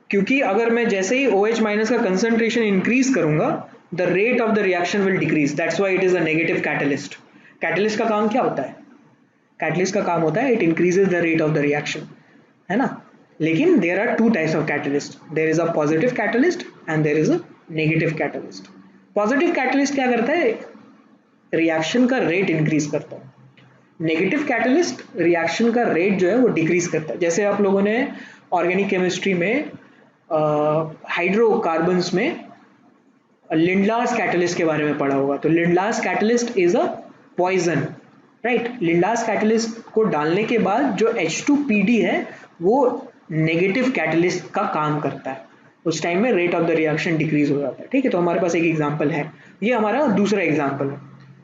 क्योंकि अगर मैं जैसे ही OH माइनस का कंसंट्रेशन इंक्रीज करूंगा the rate of the reaction will decrease, that's why it is a negative catalyst. Catalyst का काम क्या होता है? कैटलिस्ट का काम होता है it increases the rate of the reaction, है ना। लेकिन there are two types of catalyst, there is a positive catalyst and there is a negative catalyst. Positive catalyst क्या करता है? रिएक्शन का रेट इंक्रीज करता है। नेगेटिव कैटलिस्ट रिएक्शन का रेट जो है वो डिक्रीज करता है। जैसे आप लोगों ने ऑर्गेनिक केमिस्ट्री में हाइड्रोकार्बन्स में लिंडलास कैटलिस्ट के बारे में पढ़ा होगा, तो Lindlar's catalyst is a poison, right. Lindlar's catalyst को डालने के बाद जो H2PD है वो नेगेटिव कैटलिस्ट का काम करता है, उस टाइम में rate of the reaction decrease हो जाता है। ठीक है, तो हमारे पास एक एग्जांपल है, ये हमारा दूसरा एग्जांपल है।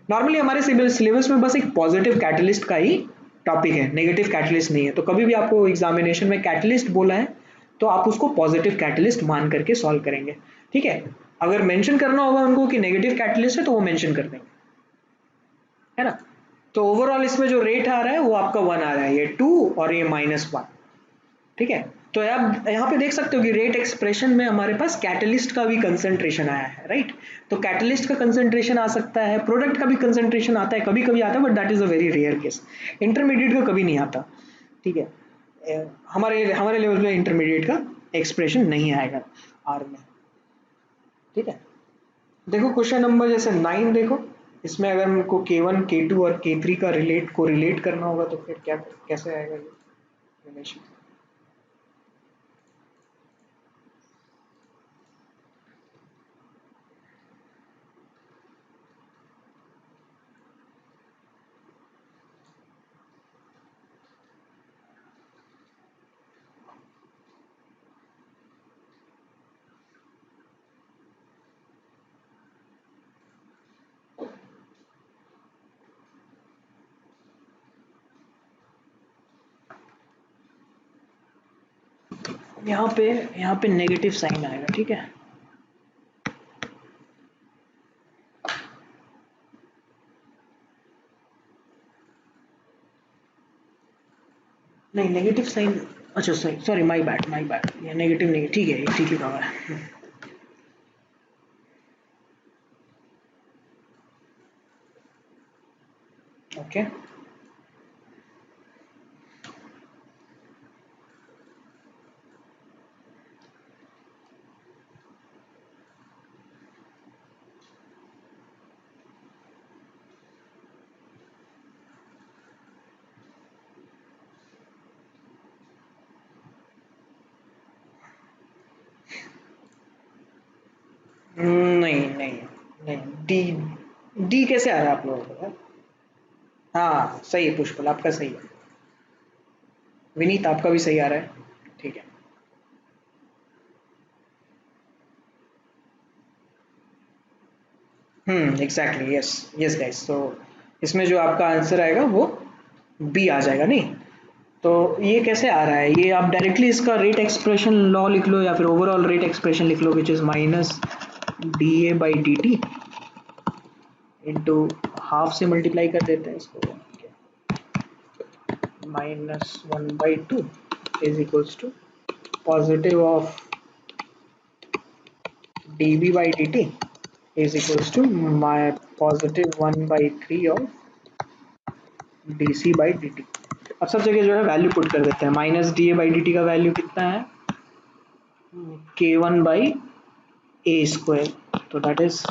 नॉर्मली हमारे सिलेबस में बस एक पॉजिटिव कैटलिस्ट का ही टॉपिक है, नेगेटिव कैटलिस्ट नहीं है। तो कभी भी आपको एग्जामिनेशन में कैटलिस्ट बोला है तो आप उसको पॉजिटिव कैटलिस्ट मान करके सॉल्व करेंगे। ठीक है, अगर मेंशन करना होगा उनको कि नेगेटिव कैटलिस्ट है तो वो मेंशन कर देंगे, है ना। तो ओवरऑल इसमें जो रेट आ रहा है वो आपका 1 आ रहा है, ये 2 और ये -1। ठीक है, तो आप यहाँ पे देख सकते हो कि रेट एक्सप्रेशन में हमारे पास कैटलिस्ट का भी कंसंट्रेशन आया है, राइट। तो कैटलिस्ट का कंसंट्रेशन आ सकता है, प्रोडक्ट का भी कंसंट्रेशन आता है, कभी कभी आता है, but that is a very rare case. Intermediate का कभी नहीं आता। ठीक है, हमारे हमारे लेवल में इंटरमीडिएट का एक्सप्रेशन नहीं आएगा आर में। ठीक है, देखो क्वेश्चन नंबर जैसे 9 देखो, इसमें अगर हमको K1 K2 और K3 का रिलेट करना होगा तो फिर क्या कैसे आएगा ये रिलेशन? यहाँ पे नेगेटिव साइन आएगा। ठीक है, नहीं नेगेटिव साइन, अच्छा सॉरी सॉरी माय बैड, ये नेगेटिव नहीं, ठीक है, ये ठीक ही कहा है। ओके, नहीं नहीं नहीं, डी डी कैसे आ रहा है आप लोगों को यार? हाँ सही है, पुष्पल आपका सही है, विनीत आपका भी सही आ रहा है। ठीक है, एग्जैक्टली, यस यस गाइस, तो इसमें जो आपका आंसर आएगा वो बी आ जाएगा, नहीं। तो ये कैसे आ रहा है? ये आप डायरेक्टली इसका रेट एक्सप्रेशन लॉ लिख लो या फिर ओवरऑल रेट एक्सप्रेशन लिख लो, which is minus DA/dt into half से मल्टीप्लाई कर देते हैं इसको, -1/2 is equals to positive of dB/dt is equals to my positive 1/3 of dC by dt। अब सब जगह जो है वैल्यू पुट कर देते हैं। Minus d A by D T का वैल्यू कितना है, K one by A square, तो दैट इज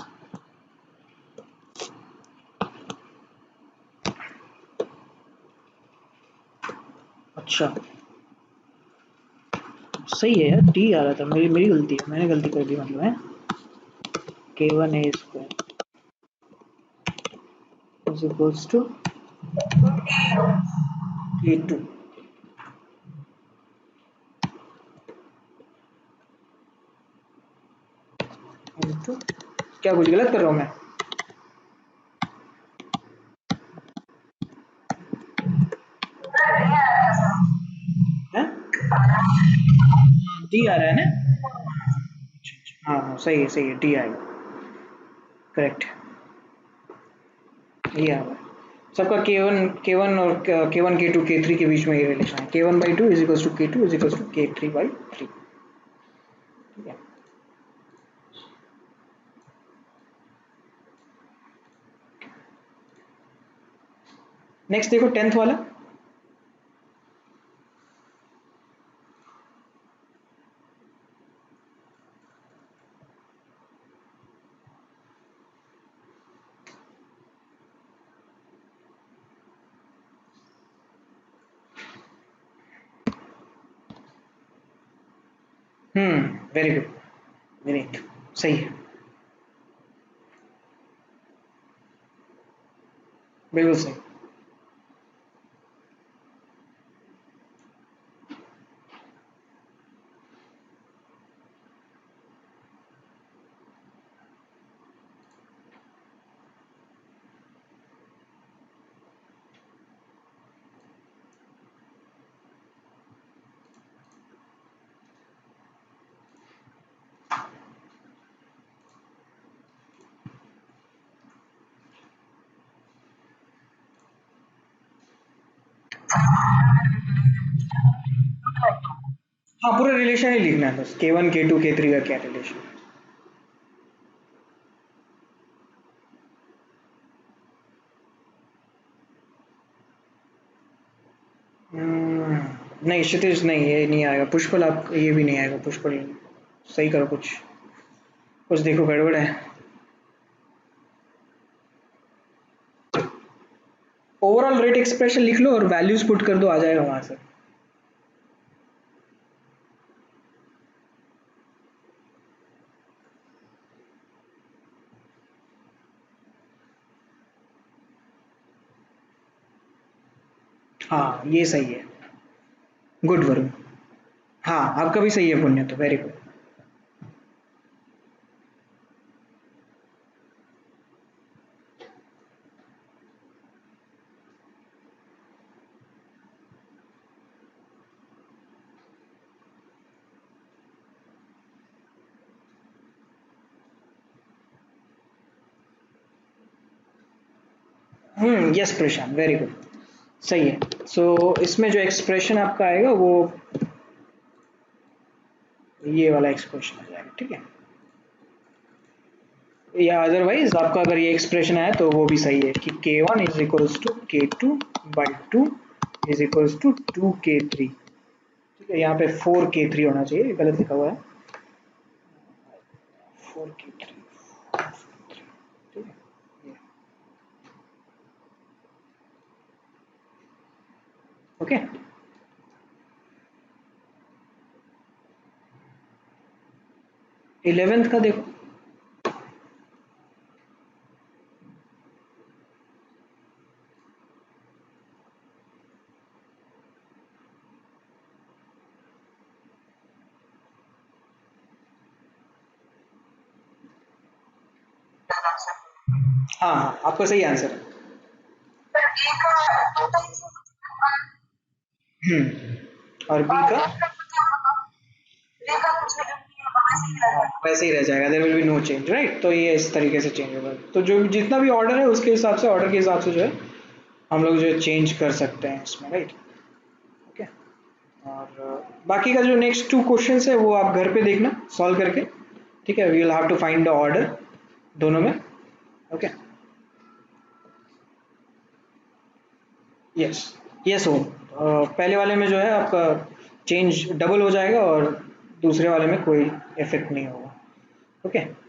अच्छा सही है यार, डी आ रहा था, मेरी मेरी गलती है, मैंने गलती कर दी, मतलब है K one A square is equals to K two into, क्या कुछ गलत कर रहा हूँ मैं? हैं? डी आ रहा है ना? हाँ हाँ सही है, डी आएगा, करेक्ट, ये आ रहा है। सबका के वन और के वन के टू के थ्री के बीच में ये रिलेशन है, K one by two is equals to K two is equals to K three by three, ठीक है। नेक्स्ट देखो 10th वाला। वेरी गुड, वेरी सही है, बिल्कुल सही। हाँ पूरा रिलेशन ही लिखना है बस, के वन के टू के थ्री का क्या रिलेशन। नहीं क्षितिज नहीं, ये नहीं आएगा, पुष्पल आप ये भी नहीं आएगा, पुष्पल सही करो, कुछ कुछ देखो गड़बड़ है। ओवरऑल रेट एक्सप्रेशन लिख लो और वैल्यूज पुट कर दो, आ जाएगा वहां से। हाँ ये सही है, गुड वरुण। हाँ आपका भी सही है पुण्य, तो वेरी गुड। यस प्रशांत, वेरी गुड, सही है। सो इसमें जो एक्सप्रेशन आपका आएगा वो ये वाला एक्सप्रेशन आ जाएगा, ठीक है। या अदरवाइज आपका अगर ये एक्सप्रेशन आया तो वो भी सही है कि K one is equals to K two by two is equals to two K three, ठीक है। यहाँ पे फोर के थ्री होना चाहिए, गलत लिखा हुआ है, फोर के थ्री, ठीक है, ओके। 11th का देखो। हाँ हाँ आपका सही आंसर है। और बी का वैसे ही रह जाएगा, there will be no change, right. तो ये इस तरीके से चेंज होगा, तो जो जितना भी ऑर्डर है उसके हिसाब से, ऑर्डर के हिसाब से जो है हम लोग जो है चेंज कर सकते हैं इसमें, राइट, ओके। और बाकी का जो नेक्स्ट टू क्वेश्चंस है वो आप घर पे देखना सॉल्व करके, ठीक है। We will have to find the order दोनों में, ओके। यस, यस ओम। पहले वाले में जो है आपका चेंज डबल हो जाएगा और दूसरे वाले में कोई इफेक्ट नहीं होगा। ओके।